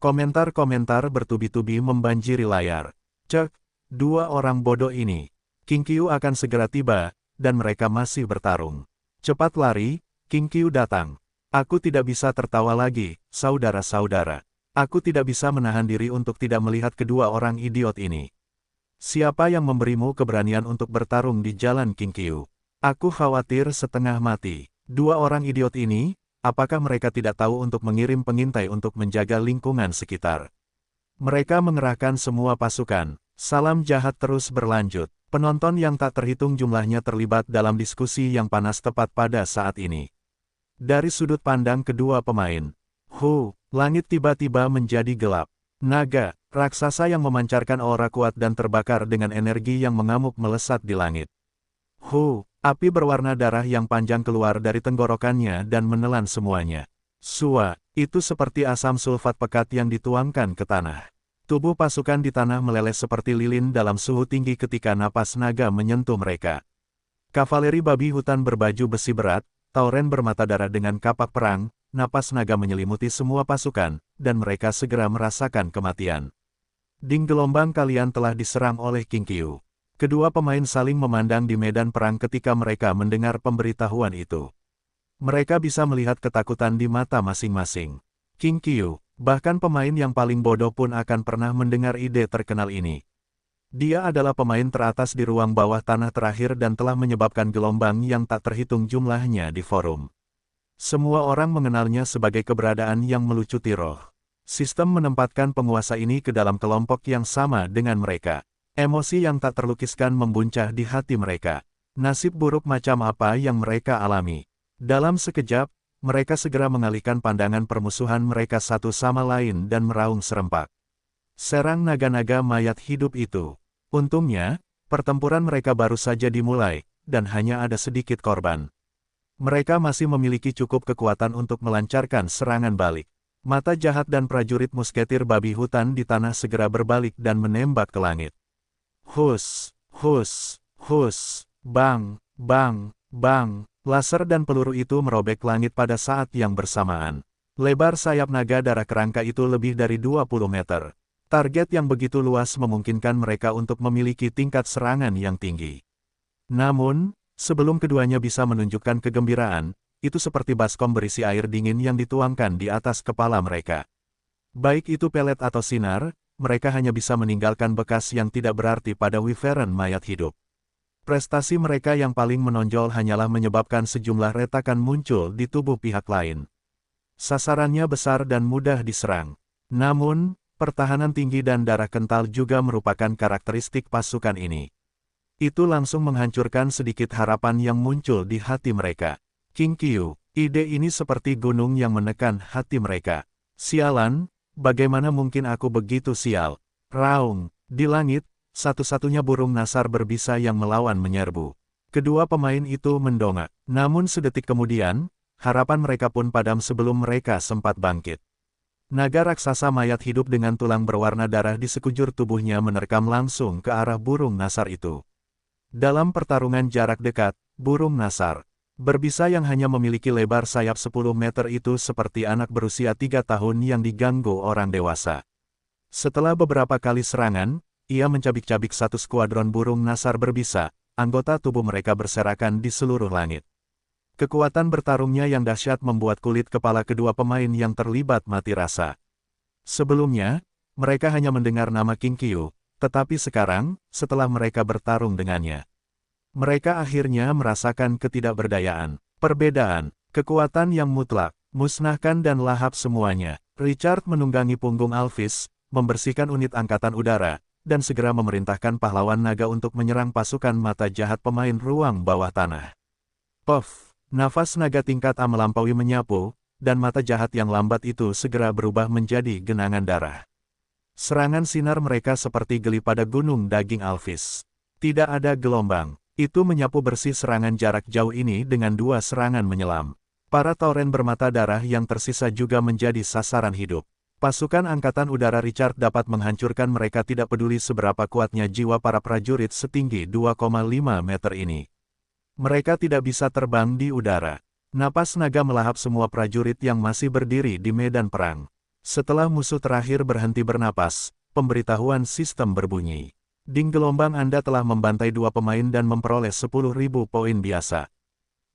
Komentar-komentar bertubi-tubi membanjiri layar. Cek, 2 orang bodoh ini. King Qiu akan segera tiba, dan mereka masih bertarung. Cepat lari, King Qiu datang. Aku tidak bisa tertawa lagi, saudara-saudara. Aku tidak bisa menahan diri untuk tidak melihat kedua orang idiot ini. Siapa yang memberimu keberanian untuk bertarung di jalan King Qiu? Aku khawatir setengah mati. 2 orang idiot ini, apakah mereka tidak tahu untuk mengirim pengintai untuk menjaga lingkungan sekitar? Mereka mengerahkan semua pasukan. Salam jahat terus berlanjut. Penonton yang tak terhitung jumlahnya terlibat dalam diskusi yang panas tepat pada saat ini. Dari sudut pandang kedua pemain, langit tiba-tiba menjadi gelap. Naga, raksasa yang memancarkan aura kuat dan terbakar dengan energi yang mengamuk melesat di langit. Api berwarna darah yang panjang keluar dari tenggorokannya dan menelan semuanya. Itu seperti asam sulfat pekat yang dituangkan ke tanah. Tubuh pasukan di tanah meleleh seperti lilin dalam suhu tinggi ketika napas naga menyentuh mereka. Kavaleri babi hutan berbaju besi berat, tauren bermata darah dengan kapak perang, napas naga menyelimuti semua pasukan, dan mereka segera merasakan kematian. Ding, gelombang kalian telah diserang oleh King Qiu. Kedua pemain saling memandang di medan perang ketika mereka mendengar pemberitahuan itu. Mereka bisa melihat ketakutan di mata masing-masing. King Qiu, bahkan pemain yang paling bodoh pun akan pernah mendengar ide terkenal ini. Dia adalah pemain teratas di ruang bawah tanah terakhir dan telah menyebabkan gelombang yang tak terhitung jumlahnya di forum. Semua orang mengenalnya sebagai keberadaan yang melucuti roh. Sistem menempatkan penguasa ini ke dalam kelompok yang sama dengan mereka. Emosi yang tak terlukiskan membuncah di hati mereka. Nasib buruk macam apa yang mereka alami. Dalam sekejap, mereka segera mengalihkan pandangan permusuhan mereka satu sama lain dan meraung serempak. Serang naga-naga mayat hidup itu. Untungnya, pertempuran mereka baru saja dimulai, dan hanya ada sedikit korban. Mereka masih memiliki cukup kekuatan untuk melancarkan serangan balik. Mata jahat dan prajurit musketir babi hutan di tanah segera berbalik dan menembak ke langit. Hus, hus, hus, bang, bang, bang. Laser dan peluru itu merobek langit pada saat yang bersamaan. Lebar sayap naga darah kerangka itu lebih dari 20 meter. Target yang begitu luas memungkinkan mereka untuk memiliki tingkat serangan yang tinggi. Namun, sebelum keduanya bisa menunjukkan kegembiraan, itu seperti baskom berisi air dingin yang dituangkan di atas kepala mereka. Baik itu pelet atau sinar, mereka hanya bisa meninggalkan bekas yang tidak berarti pada Wyvern mayat hidup. Prestasi mereka yang paling menonjol hanyalah menyebabkan sejumlah retakan muncul di tubuh pihak lain. Sasarannya besar dan mudah diserang. Namun, pertahanan tinggi dan darah kental juga merupakan karakteristik pasukan ini. Itu langsung menghancurkan sedikit harapan yang muncul di hati mereka. King Qiu, ide ini seperti gunung yang menekan hati mereka. Sialan, bagaimana mungkin aku begitu sial? Raung, di langit, satu-satunya burung nasar berbisa yang melawan menyerbu. Kedua pemain itu mendongak. Namun sedetik kemudian, harapan mereka pun padam sebelum mereka sempat bangkit. Naga raksasa mayat hidup dengan tulang berwarna darah di sekujur tubuhnya menerkam langsung ke arah burung nasar itu. Dalam pertarungan jarak dekat, burung nasar berbisa yang hanya memiliki lebar sayap 10 meter itu seperti anak berusia 3 tahun yang diganggu orang dewasa. Setelah beberapa kali serangan, ia mencabik-cabik satu skuadron burung nasar berbisa, anggota tubuh mereka berserakan di seluruh langit. Kekuatan bertarungnya yang dahsyat membuat kulit kepala kedua pemain yang terlibat mati rasa. Sebelumnya, mereka hanya mendengar nama King Qiu, tetapi sekarang, setelah mereka bertarung dengannya, mereka akhirnya merasakan ketidakberdayaan, perbedaan, kekuatan yang mutlak, musnahkan dan lahap semuanya. Richard menunggangi punggung Alvis, membersihkan unit angkatan udara, dan segera memerintahkan pahlawan naga untuk menyerang pasukan mata jahat pemain ruang bawah tanah. Puff, nafas naga tingkat A melampaui menyapu, dan mata jahat yang lambat itu segera berubah menjadi genangan darah. Serangan sinar mereka seperti geli pada gunung daging Alvis. Tidak ada gelombang, itu menyapu bersih serangan jarak jauh ini dengan dua serangan menyelam. Para tauren bermata darah yang tersisa juga menjadi sasaran hidup. Pasukan Angkatan Udara Richard dapat menghancurkan mereka tidak peduli seberapa kuatnya jiwa para prajurit setinggi 2,5 meter ini. Mereka tidak bisa terbang di udara. Napas naga melahap semua prajurit yang masih berdiri di medan perang. Setelah musuh terakhir berhenti bernapas, pemberitahuan sistem berbunyi. Ding gelombang Anda telah membantai dua pemain dan memperoleh 10.000 poin biasa.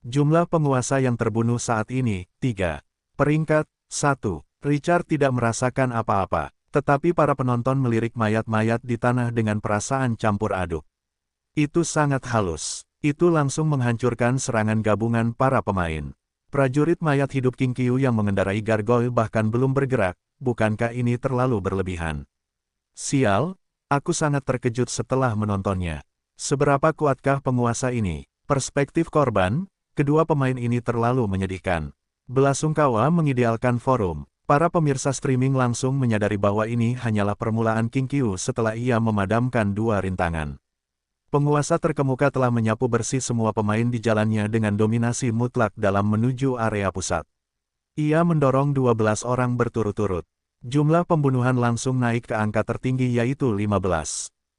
Jumlah penguasa yang terbunuh saat ini, 3. Peringkat, 1. Richard tidak merasakan apa-apa, tetapi para penonton melirik mayat-mayat di tanah dengan perasaan campur aduk. Itu sangat halus. Itu langsung menghancurkan serangan gabungan para pemain. Prajurit mayat hidup King Qiu yang mengendarai gargoyle bahkan belum bergerak, bukankah ini terlalu berlebihan? Sial, aku sangat terkejut setelah menontonnya. Seberapa kuatkah penguasa ini? Perspektif korban, kedua pemain ini terlalu menyedihkan. Belasungkawa mengidealkan forum. Para pemirsa streaming langsung menyadari bahwa ini hanyalah permulaan King Qiu setelah ia memadamkan dua rintangan. Penguasa terkemuka telah menyapu bersih semua pemain di jalannya dengan dominasi mutlak dalam menuju area pusat. Ia mendorong 12 orang berturut-turut. Jumlah pembunuhan langsung naik ke angka tertinggi yaitu 15.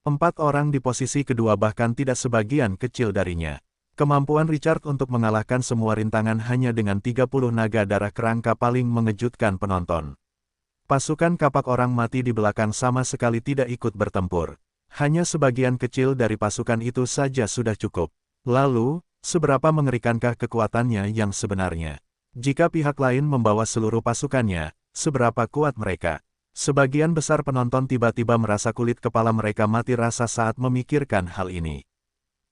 4 orang di posisi kedua bahkan tidak sebagian kecil darinya. Kemampuan Richard untuk mengalahkan semua rintangan hanya dengan 30 naga darah kerangka paling mengejutkan penonton. Pasukan kapak orang mati di belakang sama sekali tidak ikut bertempur. Hanya sebagian kecil dari pasukan itu saja sudah cukup. Lalu, seberapa mengerikankah kekuatannya yang sebenarnya? Jika pihak lain membawa seluruh pasukannya, seberapa kuat mereka? Sebagian besar penonton tiba-tiba merasa kulit kepala mereka mati rasa saat memikirkan hal ini.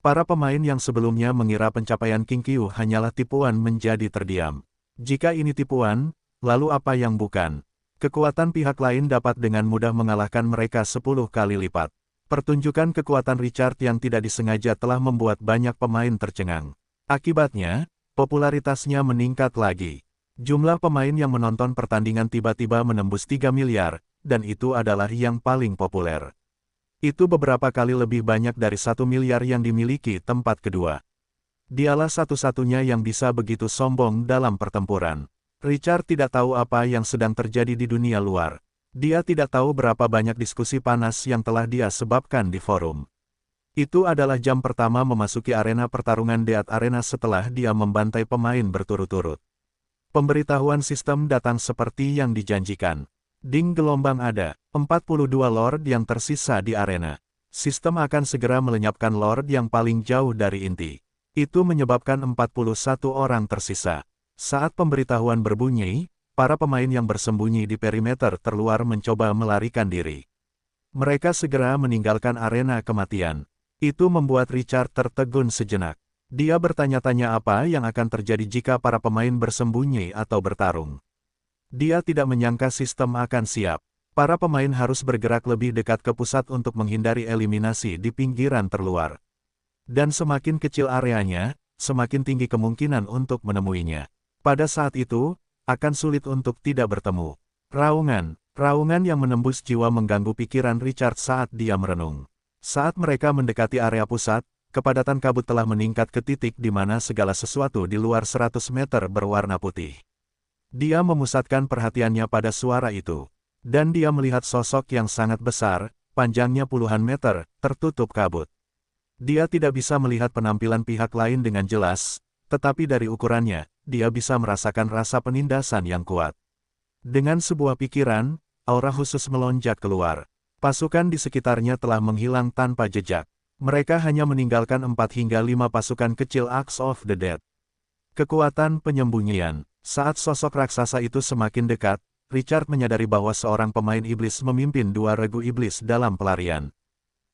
Para pemain yang sebelumnya mengira pencapaian King Qiu hanyalah tipuan menjadi terdiam. Jika ini tipuan, lalu apa yang bukan? Kekuatan pihak lain dapat dengan mudah mengalahkan mereka 10 kali lipat. Pertunjukan kekuatan Richard yang tidak disengaja telah membuat banyak pemain tercengang. Akibatnya, popularitasnya meningkat lagi. Jumlah pemain yang menonton pertandingan tiba-tiba menembus 3 miliar, dan itu adalah yang paling populer. Itu beberapa kali lebih banyak dari 1 miliar yang dimiliki tempat kedua. Dialah satu-satunya yang bisa begitu sombong dalam pertempuran. Richard tidak tahu apa yang sedang terjadi di dunia luar. Dia tidak tahu berapa banyak diskusi panas yang telah dia sebabkan di forum. Itu adalah jam pertama memasuki arena pertarungan Death Arena setelah dia membantai pemain berturut-turut. Pemberitahuan sistem datang seperti yang dijanjikan. Ding gelombang ada, 42 Lord yang tersisa di arena. Sistem akan segera melenyapkan Lord yang paling jauh dari inti. Itu menyebabkan 41 orang tersisa. Saat pemberitahuan berbunyi, para pemain yang bersembunyi di perimeter terluar mencoba melarikan diri. Mereka segera meninggalkan arena kematian. Itu membuat Richard tertegun sejenak. Dia bertanya-tanya apa yang akan terjadi jika para pemain bersembunyi atau bertarung. Dia tidak menyangka sistem akan siap. Para pemain harus bergerak lebih dekat ke pusat untuk menghindari eliminasi di pinggiran terluar. Dan semakin kecil areanya, semakin tinggi kemungkinan untuk menemuinya. Pada saat itu, akan sulit untuk tidak bertemu. Raungan yang menembus jiwa mengganggu pikiran Richard saat dia merenung. Saat mereka mendekati area pusat, kepadatan kabut telah meningkat ke titik di mana segala sesuatu di luar 100 meter berwarna putih. Dia memusatkan perhatiannya pada suara itu. Dan dia melihat sosok yang sangat besar, panjangnya puluhan meter, tertutup kabut. Dia tidak bisa melihat penampilan pihak lain dengan jelas, tetapi dari ukurannya, dia bisa merasakan rasa penindasan yang kuat. Dengan sebuah pikiran, aura khusus melonjak keluar. Pasukan di sekitarnya telah menghilang tanpa jejak. Mereka hanya meninggalkan 4 hingga 5 pasukan kecil Axe of the Dead. Kekuatan penyembunyian. Saat sosok raksasa itu semakin dekat, Richard menyadari bahwa seorang pemain iblis memimpin 2 regu iblis dalam pelarian.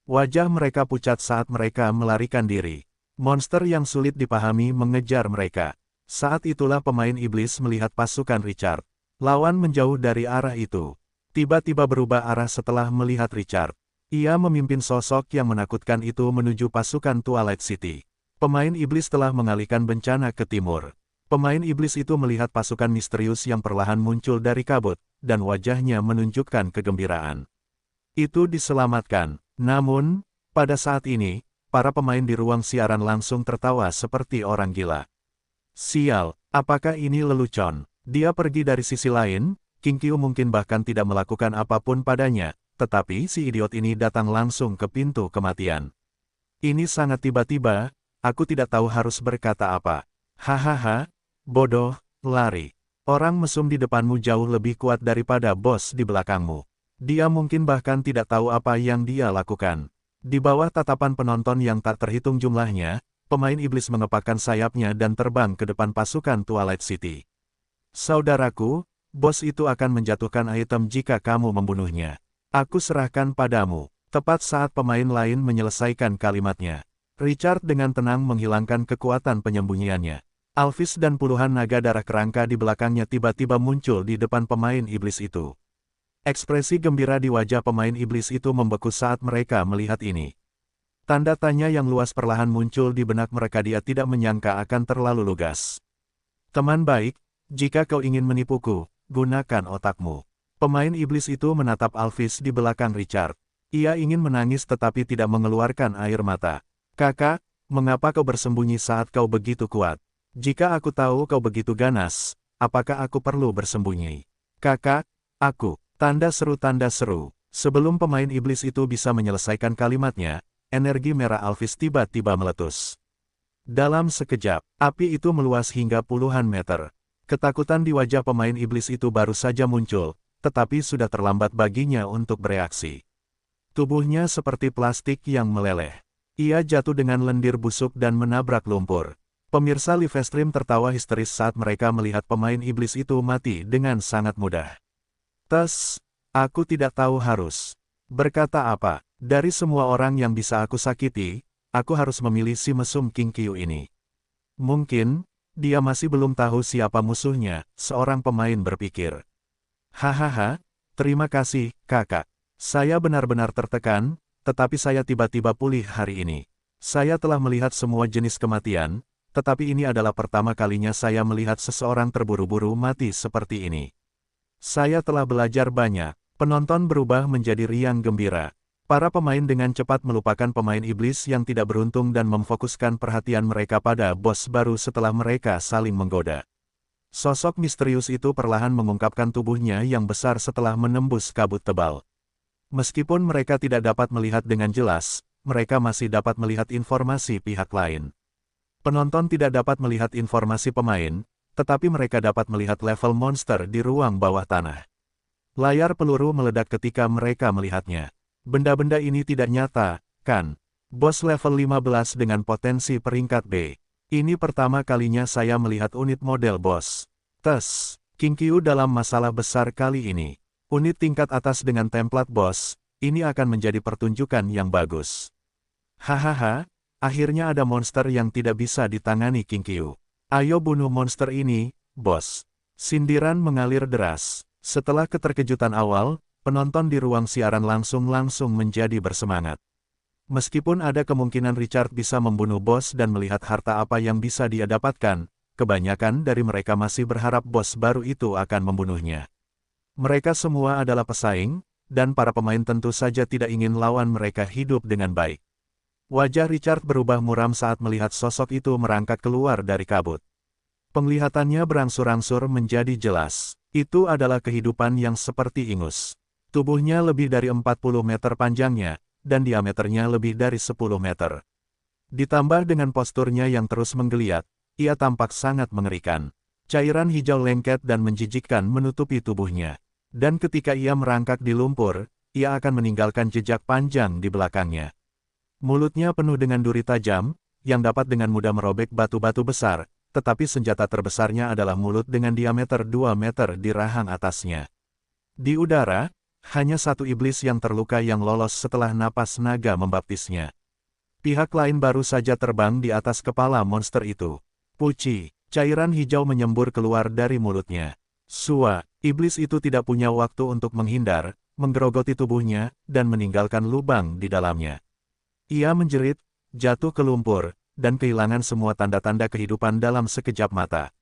Wajah mereka pucat saat mereka melarikan diri. Monster yang sulit dipahami mengejar mereka. Saat itulah pemain iblis melihat pasukan Richard. Lawan menjauh dari arah itu. Tiba-tiba berubah arah setelah melihat Richard. Ia memimpin sosok yang menakutkan itu menuju pasukan Twilight City. Pemain iblis telah mengalihkan bencana ke timur. Pemain iblis itu melihat pasukan misterius yang perlahan muncul dari kabut, dan wajahnya menunjukkan kegembiraan. Itu diselamatkan. Namun, pada saat ini, para pemain di ruang siaran langsung tertawa seperti orang gila. Sial, apakah ini lelucon? Dia pergi dari sisi lain, King Qiu mungkin bahkan tidak melakukan apapun padanya, tetapi si idiot ini datang langsung ke pintu kematian. Ini sangat tiba-tiba, aku tidak tahu harus berkata apa. Hahaha, bodoh, lari. Orang mesum di depanmu jauh lebih kuat daripada bos di belakangmu. Dia mungkin bahkan tidak tahu apa yang dia lakukan. Di bawah tatapan penonton yang tak terhitung jumlahnya, pemain iblis mengepakkan sayapnya dan terbang ke depan pasukan Twilight City. Saudaraku, bos itu akan menjatuhkan item jika kamu membunuhnya. Aku serahkan padamu. Tepat saat pemain lain menyelesaikan kalimatnya, Richard dengan tenang menghilangkan kekuatan penyembunyiannya. Alphys dan puluhan naga darah kerangka di belakangnya tiba-tiba muncul di depan pemain iblis itu. Ekspresi gembira di wajah pemain iblis itu membeku saat mereka melihat ini. Tanda tanya yang luas perlahan muncul di benak mereka. Dia tidak menyangka akan terlalu lugas. Teman baik, jika kau ingin menipuku, gunakan otakmu. Pemain iblis itu menatap Alphys di belakang Richard. Ia ingin menangis tetapi tidak mengeluarkan air mata. Kakak, mengapa kau bersembunyi saat kau begitu kuat? Jika aku tahu kau begitu ganas, apakah aku perlu bersembunyi? Kakak, aku. Tanda seru. Sebelum pemain iblis itu bisa menyelesaikan kalimatnya, energi merah Alphys tiba-tiba meletus. Dalam sekejap, api itu meluas hingga puluhan meter. Ketakutan di wajah pemain iblis itu baru saja muncul, tetapi sudah terlambat baginya untuk bereaksi. Tubuhnya seperti plastik yang meleleh. Ia jatuh dengan lendir busuk dan menabrak lumpur. Pemirsa Livestream tertawa histeris saat mereka melihat pemain iblis itu mati dengan sangat mudah. Aku tidak tahu harus berkata apa. Dari semua orang yang bisa aku sakiti, aku harus memilih si mesum King Qiu ini. Mungkin, Dia masih belum tahu siapa musuhnya, seorang pemain berpikir. Hahaha, terima kasih, kakak. Saya benar-benar tertekan, tetapi saya tiba-tiba pulih hari ini. Saya telah melihat semua jenis kematian, tetapi ini adalah pertama kalinya saya melihat seseorang terburu-buru mati seperti ini. Saya telah belajar banyak. Penonton berubah menjadi riang gembira. Para pemain dengan cepat melupakan pemain iblis yang tidak beruntung dan memfokuskan perhatian mereka pada bos baru setelah mereka saling menggoda. Sosok misterius itu perlahan mengungkapkan tubuhnya yang besar setelah menembus kabut tebal. Meskipun mereka tidak dapat melihat dengan jelas, mereka masih dapat melihat informasi pihak lain. Penonton tidak dapat melihat informasi pemain, tetapi mereka dapat melihat level monster di ruang bawah tanah. Layar peluru meledak ketika mereka melihatnya. Benda-benda ini tidak nyata, kan? Bos level 15 dengan potensi peringkat B. Ini pertama kalinya saya melihat unit model bos. Tes, King Qiu dalam masalah besar kali ini. Unit tingkat atas dengan template bos, ini akan menjadi pertunjukan yang bagus. Hahaha, akhirnya ada monster yang tidak bisa ditangani King Qiu. Ayo bunuh monster ini, bos. Sindiran mengalir deras. Setelah keterkejutan awal, penonton di ruang siaran langsung menjadi bersemangat. Meskipun ada kemungkinan Richard bisa membunuh bos dan melihat harta apa yang bisa dia dapatkan, kebanyakan dari mereka masih berharap bos baru itu akan membunuhnya. Mereka semua adalah pesaing, dan para pemain tentu saja tidak ingin lawan mereka hidup dengan baik. Wajah Richard berubah muram saat melihat sosok itu merangkak keluar dari kabut. Penglihatannya berangsur-angsur menjadi jelas. Itu adalah kehidupan yang seperti ingus. Tubuhnya lebih dari 40 meter panjangnya, dan diameternya lebih dari 10 meter. Ditambah dengan posturnya yang terus menggeliat, ia tampak sangat mengerikan. Cairan hijau lengket dan menjijikkan menutupi tubuhnya. Dan ketika ia merangkak di lumpur, ia akan meninggalkan jejak panjang di belakangnya. Mulutnya penuh dengan duri tajam, yang dapat dengan mudah merobek batu-batu besar, tetapi senjata terbesarnya adalah mulut dengan diameter 2 meter di rahang atasnya. Di udara, hanya satu iblis yang terluka yang lolos setelah napas naga membaptisnya. Pihak lain baru saja terbang di atas kepala monster itu. Puci, cairan hijau menyembur keluar dari mulutnya. Sua, iblis itu tidak punya waktu untuk menghindar, menggerogoti tubuhnya, dan meninggalkan lubang di dalamnya. Ia menjerit, jatuh ke lumpur, dan kehilangan semua tanda-tanda kehidupan dalam sekejap mata.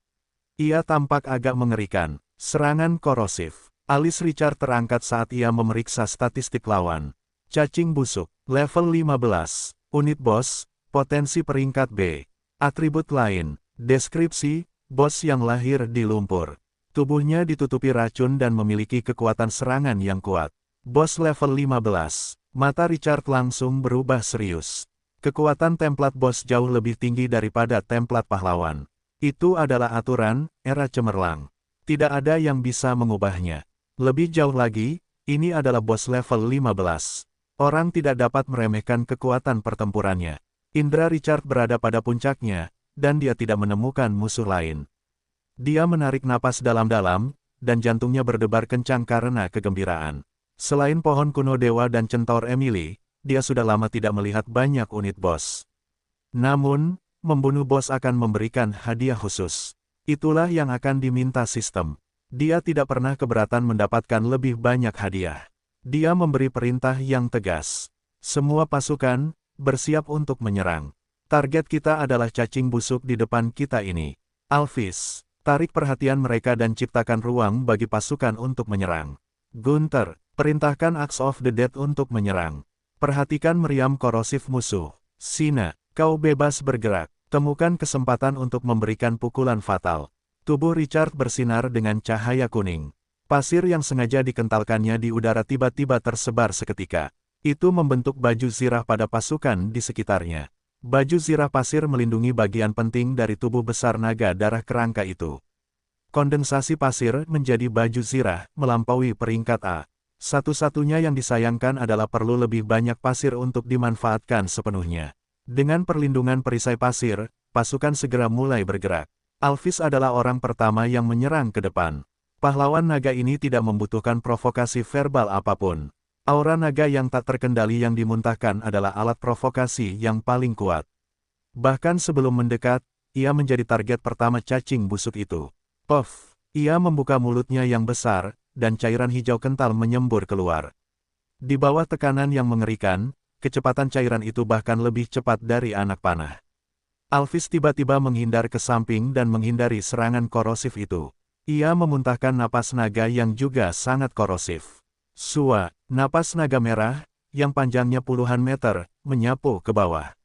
Ia tampak agak mengerikan. Serangan korosif. Alis Richard terangkat saat ia memeriksa statistik lawan. Cacing busuk, level 15. Unit bos, potensi peringkat B. Atribut lain, deskripsi, bos yang lahir di lumpur. Tubuhnya ditutupi racun dan memiliki kekuatan serangan yang kuat. Bos level 15. Mata Richard langsung berubah serius. Kekuatan template bos jauh lebih tinggi daripada template pahlawan. Itu adalah aturan, era cemerlang. Tidak ada yang bisa mengubahnya. Lebih jauh lagi, ini adalah bos level 15. Orang tidak dapat meremehkan kekuatan pertempurannya. Indra Richard berada pada puncaknya, dan dia tidak menemukan musuh lain. Dia menarik napas dalam-dalam, dan jantungnya berdebar kencang karena kegembiraan. Selain pohon kuno dewa dan centaur Emily, dia sudah lama tidak melihat banyak unit bos. Namun, membunuh bos akan memberikan hadiah khusus. Itulah yang akan diminta sistem. Dia tidak pernah keberatan mendapatkan lebih banyak hadiah. Dia memberi perintah yang tegas. Semua pasukan, bersiap untuk menyerang. Target kita adalah cacing busuk di depan kita ini. Alphys, tarik perhatian mereka dan ciptakan ruang bagi pasukan untuk menyerang. Gunther, perintahkan Axe of the Dead untuk menyerang. Perhatikan meriam korosif musuh. Sina, kau bebas bergerak. Temukan kesempatan untuk memberikan pukulan fatal. Tubuh Richard bersinar dengan cahaya kuning. Pasir yang sengaja dikentalkannya di udara tiba-tiba tersebar seketika. Itu membentuk baju zirah pada pasukan di sekitarnya. Baju zirah pasir melindungi bagian penting dari tubuh besar naga darah kerangka itu. Kondensasi pasir menjadi baju zirah, melampaui peringkat A. Satu-satunya yang disayangkan adalah perlu lebih banyak pasir untuk dimanfaatkan sepenuhnya. Dengan perlindungan perisai pasir, pasukan segera mulai bergerak. Alphys adalah orang pertama yang menyerang ke depan. Pahlawan naga ini tidak membutuhkan provokasi verbal apapun. Aura naga yang tak terkendali yang dimuntahkan adalah alat provokasi yang paling kuat. Bahkan sebelum mendekat, ia menjadi target pertama cacing busuk itu. Puff! Ia membuka mulutnya yang besar, dan cairan hijau kental menyembur keluar. Di bawah tekanan yang mengerikan, kecepatan cairan itu bahkan lebih cepat dari anak panah. Alvis tiba-tiba menghindar ke samping dan menghindari serangan korosif itu. Ia memuntahkan napas naga yang juga sangat korosif. Sua, napas naga merah, yang panjangnya puluhan meter, menyapu ke bawah.